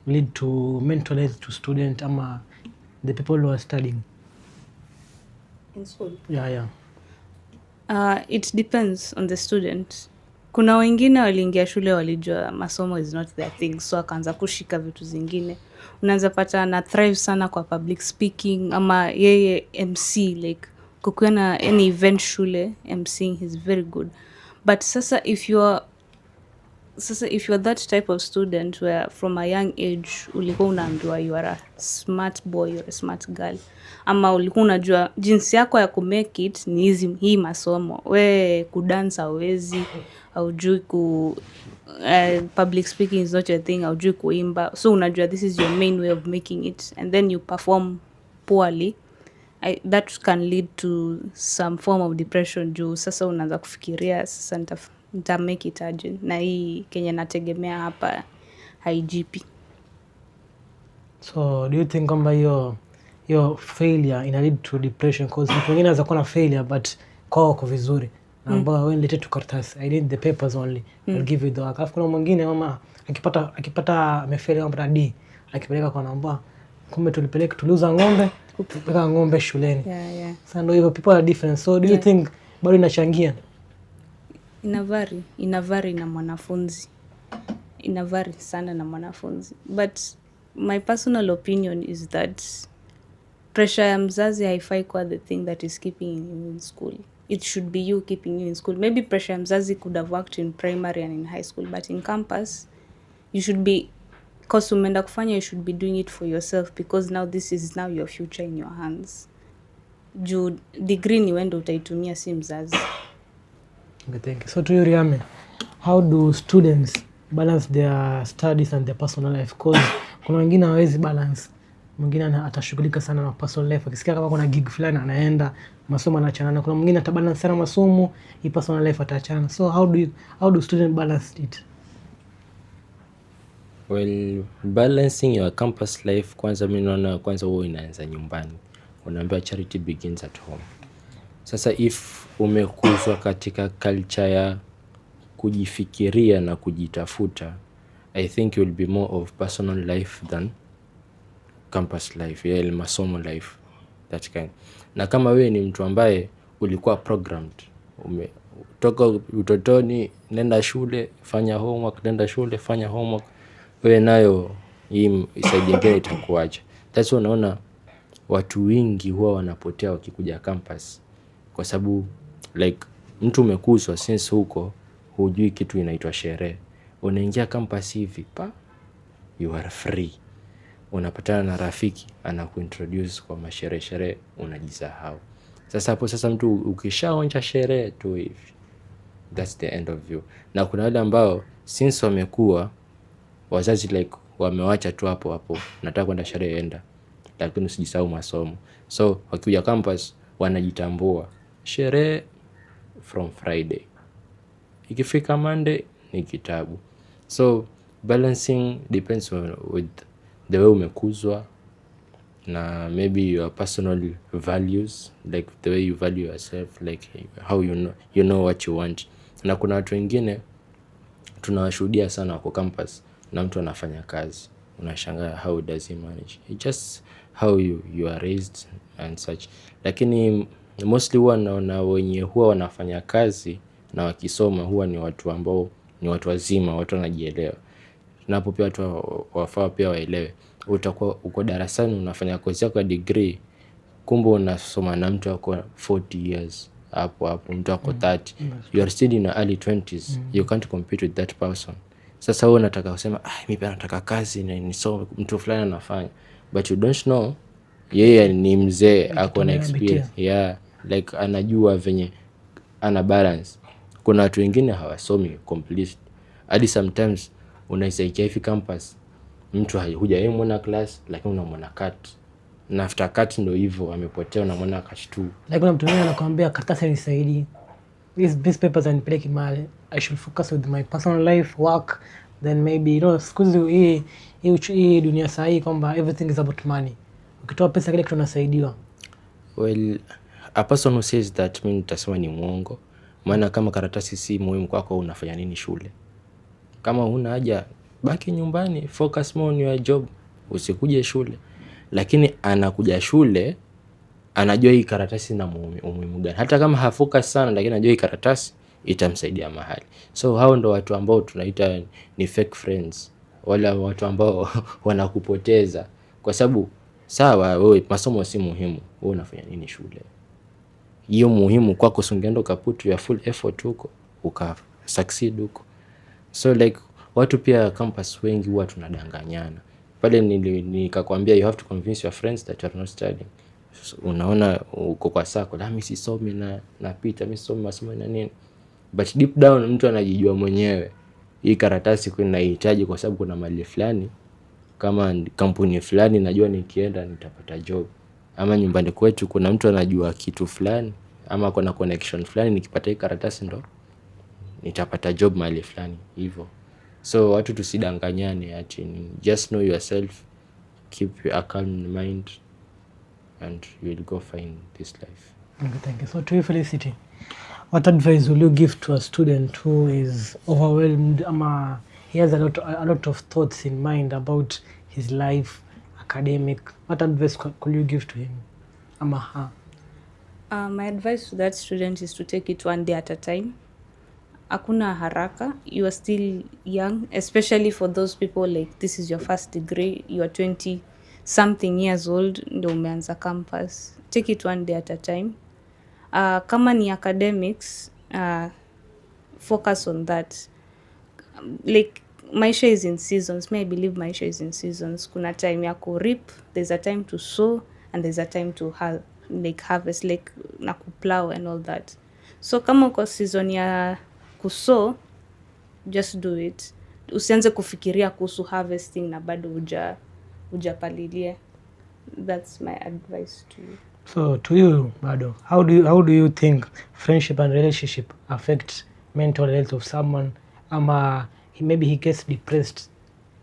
lead to mental health to student ama the people who are studying in school? Yeah. It depends on the student. Kuna wengine waliingia shule walijua masomo is not their thing, so akaanza kushika vitu zingine. Unaanza pata na thrive sana kwa public speaking ama yeye MC, like kukiwa na any event shule, MCing is very good. But sasa if you are that type of student where from a young age ulikuwa unaambiwa you are a smart boy or a smart girl, ama ulikuwa unajua jinsi yako ya kumake it ni hii masomo, we kudansa hauwezi, haujui public speaking is not your thing, haujui kuimba, so unajua this is your main way of making it, and then you perform poorly, that can lead to some form of depression. Juu sasa unaanza kufikiria sasa nita make it aje, na hii Kenya nategemea hapa haijipi. So do you think kwamba hiyo failure ina lead to depression? Because mtu mwingine anaweza kuwa na failure but kwa vizuri ambao wewe nilete tu karatasi, I need the papers only, I'll give you the work. Alafu kuna mwingine mama akipata amefeli amepata D, akipeleka kwa namba, kumbe tuliuza ng'ombe, kupeleka ng'ombe shuleni. Yeah. Sasa ndio hivyo, people are different. So do you think bado inachangia? Inavari na mwanafunzi. Inavari sana na mwanafunzi. But my personal opinion is that pressure ya mzazi haifai kuwa the thing that is keeping you in school. It should be you keeping you in school. Maybe pressure ya mzazi could have worked in primary and in high school, but in campus you should be, because umeenda kufanya, you should be doing it for yourself, because now this is now your future in your hands. Juu degree ni wendo utaitumia, si mzazi. Okay, thank you. So to you, Riame, how do students balance their studies and their personal life? Because kuna wengine hawezi balance. Mwingine atashughulika sana na personal life. Akisikia kama kuna gig fulani anaenda, masomo anaachana. Kuna mwingine atabalance sana masomo, hii personal life ataachana. So how do students balance it? Well, balancing your campus life, kwanza mimi naona kwanza huo inaanza nyumbani. Unaambiwa charity begins at home. Sasa if umekuzwa katika culture ya kujifikiria na kujitafuta, I think it will be more of personal life than campus life, yeah, masomo life, that kind. Na kama wewe ni mtu ambaye ulikuwa programmed, toka utotoni, nenda shule, fanya homework, nenda shule, fanya homework, wewe nayo hii side nyingine itakuacha. That's why unaona watu wengi huwa wanapotea wakikuja campus, kwa sababu like mtu umekuzwa since huko hujui kitu inaitwa sherehe. Unaingia campus hivi you are free. Unapatana na rafiki anakuintroduce kwa masherehe, unajisahau. Sasa mtu ukishaonja sherehe tu hivi, that's the end of you. Na kuna wale ambao since wamekuwa wazazi like wamewacha tu hapo, nataka kwenda sherehe, enda, lakini usijisahau masomo. So wakikuja campus wanajitambua, sherehe from Friday, ikifika Monday ni kitabu. So balancing depends with the way umekuzwa na maybe your personal values, like the way you value yourself, like how you know what you want. Na kuna watu wengine tunawashuhudia sana kwa campus na mtu anafanya kazi, unashangaa how does he manage? It's just how you are raised and such. Lakini mostly huwa naona wenye huwa wanafanya kazi na wakisoma huwa ni watu ambao ni watu wazima, watu wanajielewa. Napo pia watu wafaa pia waelewe. Utakuwa uko darasani unafanya kozi yako ya degree, kumbe unasoma na mtu wako 40 years, hapo mtu ako 30, you are still in your early 20s, you can't compete with that person. Sasa wewe unataka kusema mimi pia nataka kazi na nisome, mtu fulani anafanya, but you don't know yeye ni mzee, ako na experience, like anajua venye ana balance. Kuna watu wengine hawasomi complete, hadi sometimes unaisaikia hivi campus, mtu hujamuona class lakini unamwona cut, na after cut ndio hivyo amepotea, unamwona kashtu. Like kuna mtu mwingine anakuambia karatasi haisaidii, these papers anipeleki mahali, I should focus with my personal life, work, then maybe siku hii dunia saa hii kwamba everything is about money. Ukitoa pesa kile kitu unasaidiwa. Well, a person who says that, mimi nitasema ni mwongo. Maana kama karatasi si muhimu kwako, unafanya nini shule? Kama huna haja, baki nyumbani, focus more on your job, usikuje shule. Lakini anakuja shule, anajua hii karatasi na umuhimu gani. Hata kama hafocus sana, lakini anajua hii karatasi itamsaidia mahali. So hao ndo watu ambao tunaita ni fake friends, wala watu ambao wanakupoteza. Kwa sababu sawa, wewe masomo si muhimu, wewe unafanya nini shule? Hiyo muhimu kwako, ungeenda ukaput your full effort huko, uka succeed huko. So like watu pia campus wengi huwa tunadanganyana. Pale nikakwambia you have to convince your friends that you are not studying. So, unaona uko kwa sako, mimi sisomi na napita, mimi sisomi masomo na nini. But deep down mtu anajijua mwenyewe hii karatasi kunahitaji kwa sababu kuna mali fulani, kama kampuni fulani najua nikienda nitapata job, ama nyumbani kwetu kuna mtu anajua kitu fulani, ama kuna connection fulani, nikipata hii karatasi ndo nitapata job mahali fulani hivyo. So watu tusidanganyane, ati just know yourself, keep a calm mind and you will go find this life. Okay, thank you. So to you, Felicity, what advice will you give to a student who is overwhelmed, he has a lot of thoughts in mind about his life, academic? What advice could you give to him? My advice to that student is to take it one day at a time. Hakuna haraka, you are still young, especially for those people like this is your first degree, you are 20 something years old, ndio umeanza campus. Take it one day at a time. Kama ni academics, focus on that. Like maisha is in seasons. I believe maisha is in seasons. Kuna time ya ku reap, there's a time to sow, and there's a time to harvest, like na kuplow and all that. So kama uko season ya kusow, just do it. Usianze kufikiria kuhusu harvesting na bado hujapalilia. That's my advice to you. So to you, Bado, how do you think friendship and relationship affect mental health of someone? Maybe he gets depressed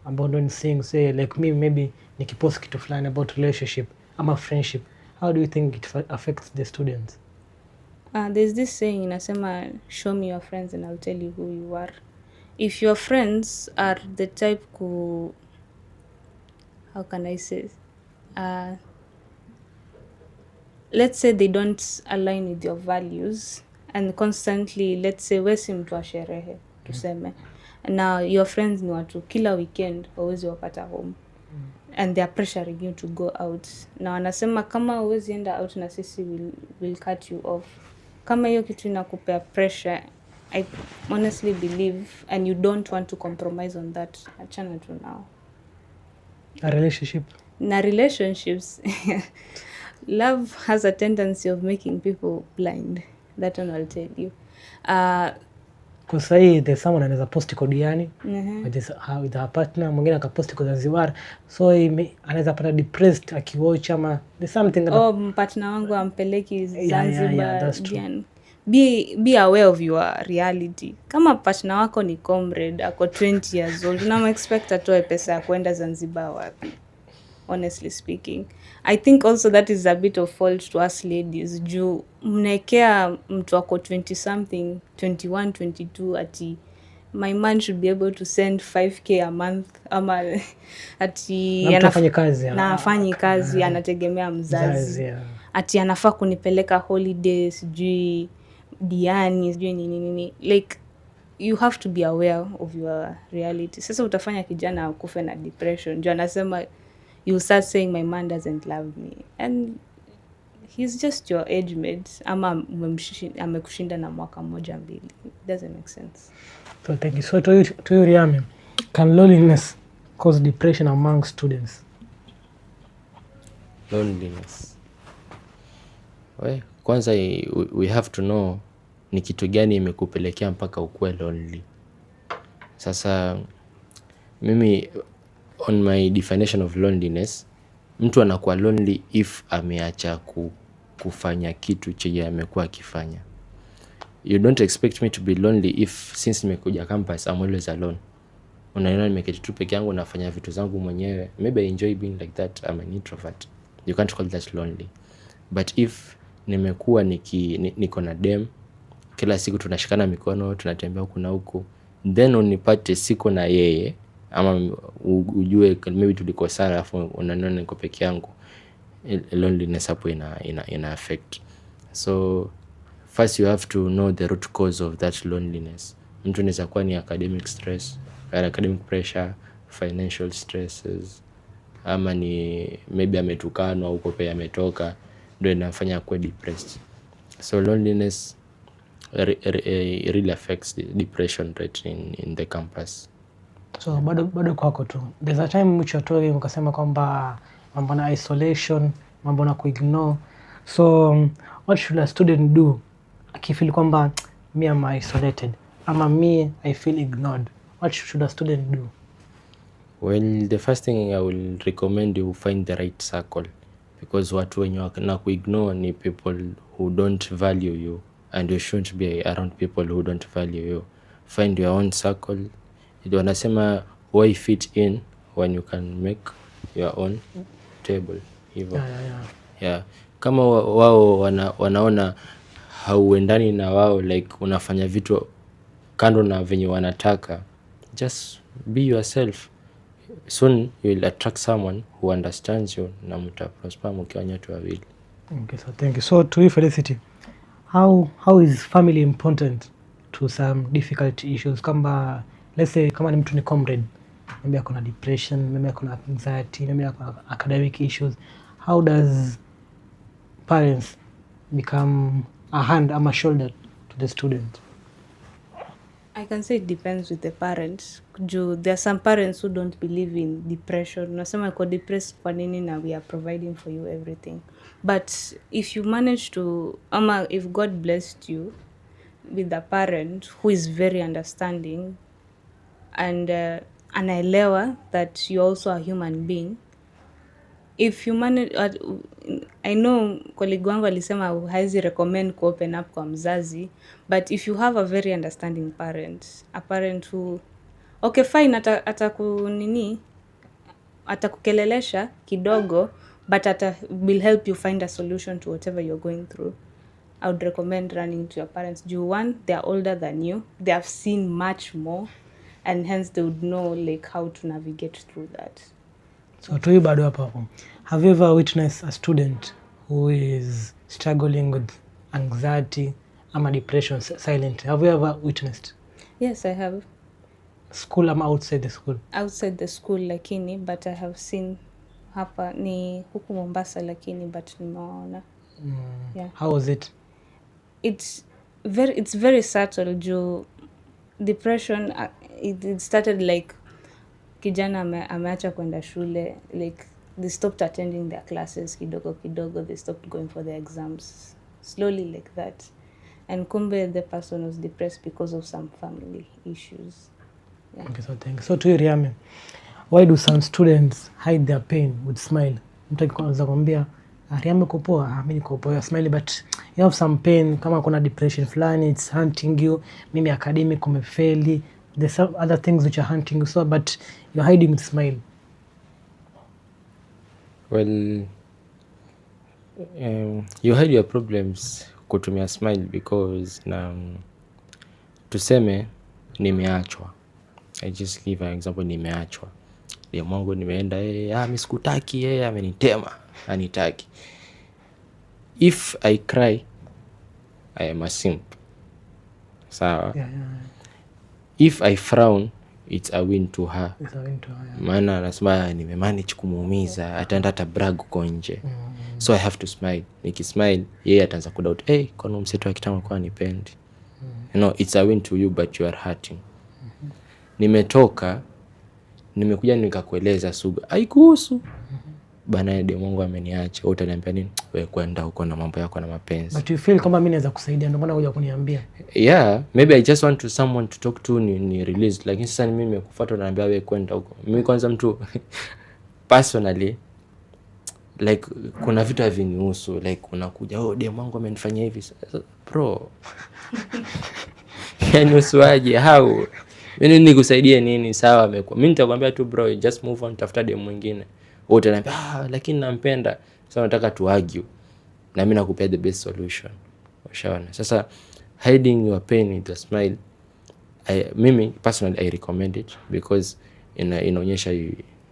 about when saying, say like me, maybe nikipost kitu fulani about relationship friendship. How do you think it affects the students? There's this saying inasema, show me your friends and I'll tell you who you are. If your friends are the type how can I say, let's say they don't align with your values, and constantly, let's say wewe si mtu wa sherehe tuseme, now your friends ni watu kila weekend hawezi wapata home, and they are pressuring you to go out. Na wanasema kama huwezi enda out na sisi will cut you off. Kama hiyo kitu inakupea pressure, I honestly believe, and you don't want to compromise on that, achana tu now. A relationship? Na relationships, love has a tendency of making people blind. That one I'll tell you. Because there's someone anaweza post Kodiani with her partner, mwingine akapost kwa Zanzibar, so anaweza pata depressed akiwatch ama there's something that partner wangu ampeleki Zanzibar. Be aware of your reality. Kama partner wako ni comrade ako 20 years old, na expect atoe pesa ya kwenda Zanzibar wapi? Honestly speaking, I think also that is a bit of fault to us ladies. Juu mnaekea mtu wako 20 something, 21, 22 ati my man should be able to send 5k a month, ama ati afanye kazi anategemea mzazi. Ati anafaa kunipeleka holiday sijui Diani sijui nini. Like you have to be aware of your reality. Sasa utafanya kijana akufe na depression. Juu anasema you start saying my man doesn't love me, and he's just your age mate ama amekushinda na mwaka mmoja mbili. It doesn't make sense. So thank you. So to you Riame, can loneliness cause depression among students? Loneliness. Kwanza we have to know ni kitu gani imekupelekea mpaka ukuwe lonely. Sasa mimi on my definition of loneliness, mtu anakuwa lonely if ameacha kufanya kitu chenye amekuwa akifanya. You don't expect me to be lonely if since nimekuja campus I'm always alone. Unaona nimeketi tu peke yangu nafanya vitu zangu mwenyewe. Maybe I enjoy being like that. I'm an introvert. You can't call that lonely. But if nimekuwa niko na dem, kila siku tunashikana mikono, tunatembea huku na huku, then unipate siko na yeye, ama ujue maybe tulikosana alafu unaniona niko peke yangu, loneliness hapo ina affect. So first you have to know the root cause of that loneliness. Mtu anaweza kuwa ni academic stress, academic pressure, financial stresses, ama ni maybe ametukanwa huko pia ametoka, ndio inafanya kuwa depressed. So loneliness really affects the depression rate in the campus. So bado kwako tu, there's a time which you're talking ukasema kwamba mambo na isolation, mambo na kuignore. So what should a student do akifeel kwamba me am isolated ama me I feel ignored? What should a student do? Well, the first thing I will recommend you find the right circle, because watu wenye na kuignore ni people who don't value you, and you shouldn't be around people who don't value you. Find your own circle. Ndio wanasema why fit in when you can make your own table. Hivyo. Yeah. Kama wao wanaona hauendani na wao, like unafanya vitu kando na venye wanataka, just be yourself. Soon you will attract someone who understands you na mtaprosper mkiwa nyote wawili. Okay, so thank you. So to you Felicity, how is family important to some difficult issues? Kama let's say kama ni mtu ni comrade, maybe akona depression, maybe akona anxiety, maybe akona academic issues, how does parents become a hand or a shoulder to the student? I can say it depends with the parents. There are some parents who don't believe in depression. Unasema uko depressed kwa nini na we are providing for you everything. But if you manage to, if God blessed you with a parent who is very understanding and anaelewa that you're also a human being, if you manage, I know colleague wangu alisema haizi recommend ku open up kwa mzazi, but if you have a very understanding parent, a parent who okay fine atakukelelesha kidogo, but will help you find a solution to whatever you're going through, I would recommend running to your parents. One, they are older than you, they have seen much more, and hence they would know like how to navigate through that. So to you bado hapo, have you ever witnessed a student who is struggling with anxiety ama depression silently? Have you ever witnessed? Yes, I have. School ama outside the school? Outside the school lakini, but I have seen hapa ni huku Mombasa lakini, but nimeona. Yeah. How was it? It's very subtle. Depression, it started like kijana ameacha kwenda shule, like they stopped attending their classes kidogo, they stopped going for their exams, slowly like that. And kumbe the person was depressed because of some family issues. Yeah. Okay, so thank you. So to you Riame, why do some students hide their pain with smile? Mtu akianza kuambia Riame uko poa, mimi niko poa, smile, but you have some pain, kama kuna depression flani, it's hunting you, mimi academic umefeli, there's some other things which are hunting you, so but you're hiding with smile. Well, you hide your problems kutumia smile because tuseme nimeachwa. I just give an example, nimeachwa. Ndio mwangu nimeenda mimi sikutaki, yeye amenitema, anitaki. If I cry, I am a simp. Sawa? Yeah. If I frown, it's a win to her. It's a win to her, yeah. Maana anasema nimemanage kumuumiza, ataenda hata brag uko nje. So I have to smile. Nikismile yeye ataanza kudoubt, kwa nini mseto wa kitambo kwa nipendi? You know, it's a win to you but you are hurting. Nimetoka, nimekuja nikakueleza Sugu, haikuhusu. Bana ndio Mungu ameniacha. Wewe utaniambia nini? Wewe kwenda huko na mambo yako na mapenzi. But you feel kama mimi naweza kusaidia, ndio maana kuja kuniambia. Yeah, maybe I just want someone to talk to, ni release. Lakini sasa mimi nimekufuata naambia wewe kwenda huko. Mimi kwanza mtu personally like kuna vitu havinihusu, like unakuja dem wangu amenifanyia hivi. Bro. Yani usiwaje how? Mimi nikusaidie nini? Sawa amekuwa. Mimi nitakwambia tu bro, just move on, tafuta dem mwingine. Wewe utaniambia lakini nampenda. Sasa nataka tu argue. Na mimi nakupea the best solution. Ushaona? Sasa hiding your pain with a smile, mimi personally I recommend it because inaonyesha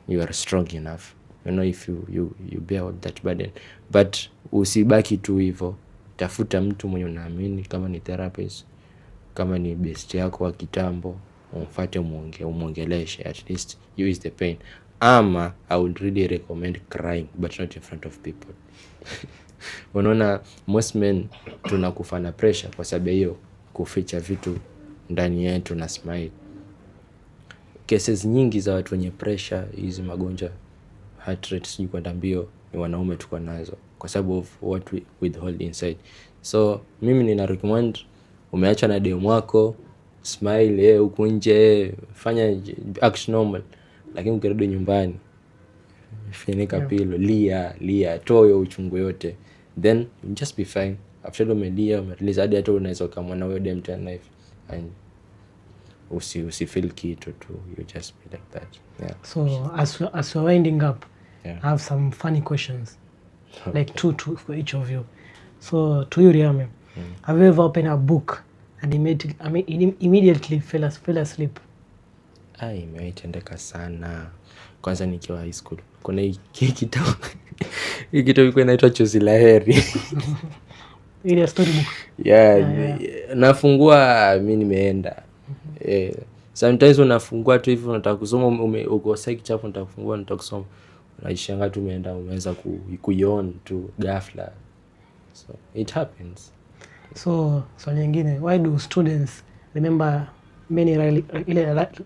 you are strong enough. You know, if you bear all that burden. But usibaki tu hivyo. Tafuta mtu mwenye unaamini, kama ni therapist, kama ni best yako wa kitambo, umfuate umuongeleshe, at least you ease the pain. Ama I would really recommend crying but not in front of people. Unaona most men tunakufa na pressure kwa sababu hiyo, kuficha vitu ndani yetu na smile. Cases nyingi za watu wenye pressure, hizi magonjwa heart rate sijui kwenda mbio, ni wanaume tuko nazo kwa sababu of what we withhold inside. So mimi nina recommend, umeacha na demu wako, smile huko nje, fanya act normal, lakini ukirudi nyumbani funika pilo, lia toyo uchungu yote, then you just be fine. After umelia, umerelease, hadi hata unaweza kama na wewe dem tena life and usi feel kitu tu, you just be like that. Yeah. So as we're winding up, yeah, I have some funny questions. Like two for each of you. So to you Riame, have you ever opened a book and immediately fell asleep? Imeitendeka sana. Kwanza nikiwa high school. Kuna hii kitabu ilikuwa inaitwa Chozi la Heri. Ile storybook. Yeah. Nafungua mimi nimeenda. Sometimes unafungua tu hivi unataka kusoma, uko psych chafu, unataka kufungua unataka kusoma. Unaishanga tu umeweza kuiona tu ghafla. So it happens. So swali nyingine, why do students remember many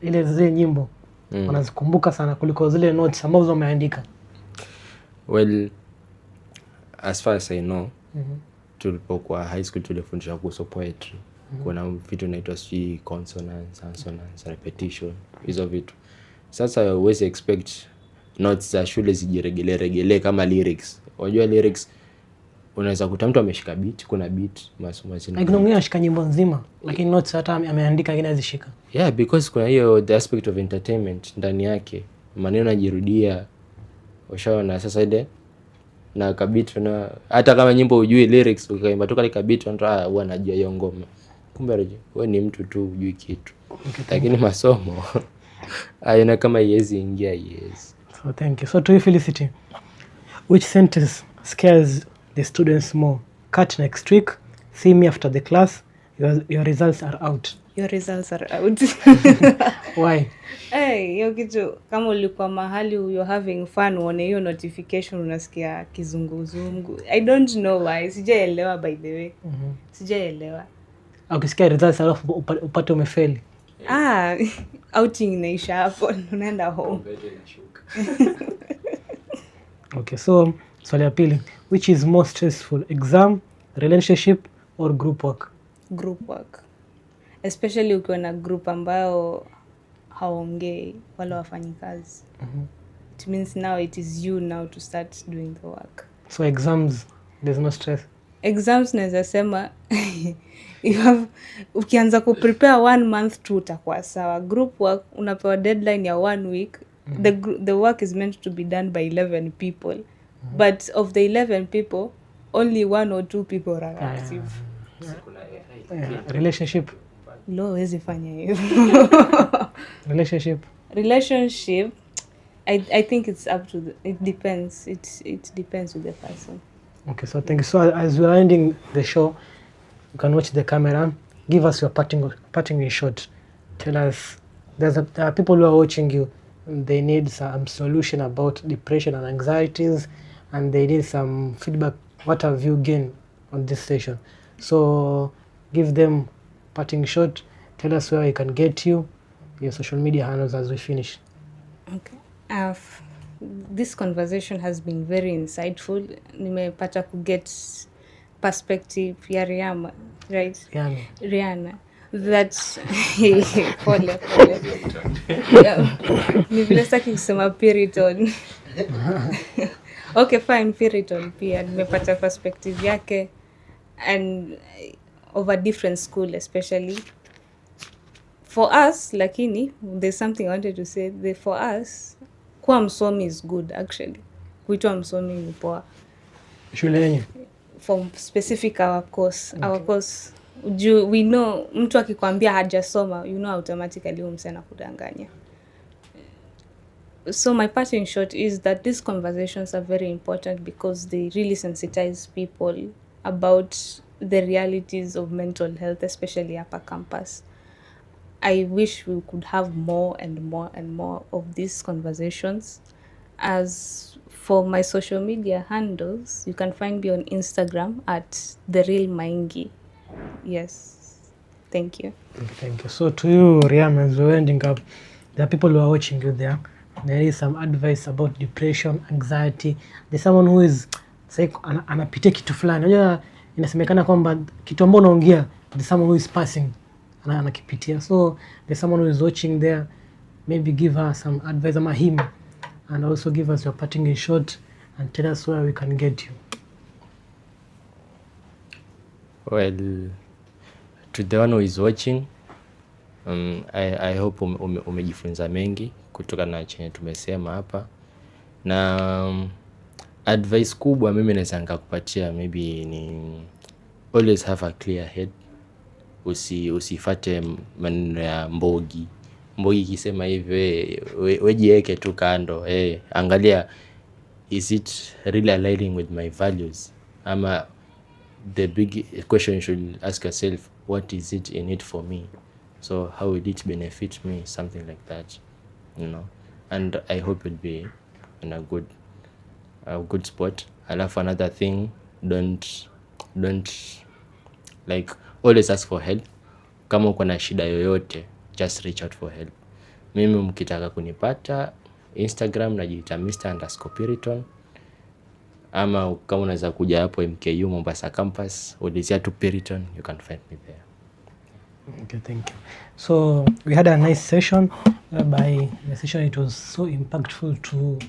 ile zile nyimbo wanazikumbuka sana kuliko zile notes ambazo wameandika? Well, as far as I know, tulipokuwa high school tulifundishwa kuhusu poetry. Kuna vitu inaitwa consonants, assonance, repetition, hizo vitu. Sasa huwezi expect notes za shule zijiregelee kama lyrics. Unajua lyrics unaweza kuta mtu ameshika beat, kuna beat masomo zina. Like mwingine anashika nyimbo nzima, lakini notes hata ameandika ingine azishika. Yeah, because kuna hiyo the aspect of entertainment ndani yake. Maneno yanajirudia. Ushaona sasa ile na kabit na hata kama nyimbo hujui lyrics ukaimba tu kale kabit ndio huwa anajua hiyo ngoma. Kumbe wewe ni mtu tu hujui kitu. Lakini masomo aina kama yezi ingia yes. So thank you. So to you Felicity, which sentence scares the students more? Cut next week, see me after the class, your results are out. Your results are out. Why? Hiyo kitu kama ulikuwa mahali you're having fun, uone hiyo notification unasikia kizunguzungu. I don't know why. Sijaelewa by the way. Sijaelewa. Ukisikia results alafu upate umefeli. Outing inaisha hapo, unaenda home. Okay, so swali ya pili, which is more stressful, exam, relationship or group work? Group work. Especially ukiwa na group ambayo haongei wala wafanyi kazi. It means now it is you now to start doing the work. So exams, there's no stress? Exams naweza sema ukianza kuprepare 1 month tu utakuwa sawa. Group work unapewa deadline ya 1 week. The work is meant to be done by 11 people. But of the 11 people, only 1 or 2 people are active. Relationship? No, wezi fanya hiyo. Relationship, I think it's up to it depends. It depends with the person. Okay, so thank you. So as we're ending the show, you can watch the camera. Give us your parting in short. Tell us there are people who are watching you, and they need some solution about depression and anxieties, and they need some feedback. What have you gained on this session? So give them parting shot. Tell us where I can get you, your social media handles as we finish. Okay. This conversation has been very insightful. Nimepata ku get perspective ya Riama, right? Rihanna. That's pole. Ni vile sitaki kusema Piriton. Okay, fine, Piriton pia. Nimepata perspective yake and of a different school especially. For us, lakini, there's something I wanted to say. For us, kuwa msomi is good actually. Kuitwa msomi ni poa. Shule yenyu? For specific our course. Okay. Our course, we know, mtu akikwambia hajasoma, you know automatically umsena kudanganya. So my part in short is that these conversations are very important because they really sensitize people about the realities of mental health, especially upper campus. I wish we could have more and more and more of these conversations. As for my social media handles, you can find me on Instagram at @therealmaingi. Yes. Thank you. Thank you. So to you, Riam, as we're ending up, there are people who are watching you there. There is some advice about depression, anxiety. There's someone who is anapitia kitu fulani. Unajua inasemekana kwamba kitu ambacho unaongea, there's someone who is passing anakipitia. So there's someone who is watching there. Maybe give her some advice ama him, and also give us your parting in short and tell us where we can get you. Well, to the one who is watching, I hope umejifunza mengi kutoka na chenye tumesema hapa, na advice kubwa mimi naweza nikakupatia maybe ni always have a clear head. Usifate maneno ya mbogi ikisema hivi wejiweke tu kando. Angalia, is it really aligning with my values? Ama the big question you should ask yourself, what is it in it for me? So how will it benefit me? Something like that, you know. And I hope it'll be in a good spot. Alafu another thing, don't like always ask for help. Kama uko na shida yoyote, just reach out for help. Mimi mkitaka kunipata Instagram najiita Mr_Piriton, ama kama unaweza kuja hapo MKU Mombasa campus, ulizia tu Piriton, you can find me there. Okay, thank you. So we had a nice session. By the session, it was so impactful to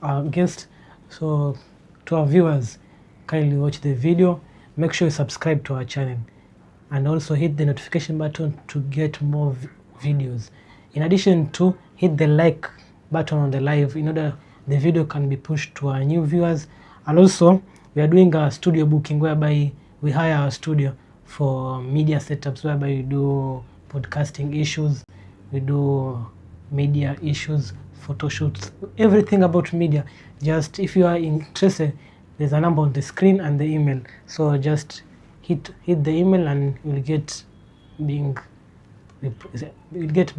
our guest. So to our viewers, kindly watch the video. Make sure you subscribe to our channel and also hit the notification button to get more videos. In addition to hit the like button on the live in order the video can be pushed to our new viewers. And also we are doing a studio booking whereby we hire our studio for media setups, whereby we do podcasting issues, we do media issues, photo shoots, everything about media. Just if you are interested, there's a number on the screen and the email. So just hit the email and you'll get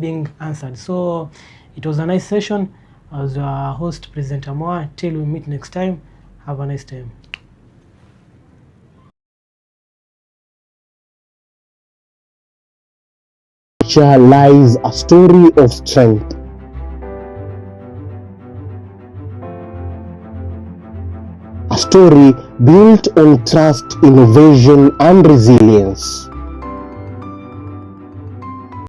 being answered. So it was a nice session. I was your host, Presenter Moa. Till we meet next time, have a nice time. Lies a story of strength. A story built on trust, innovation, and resilience.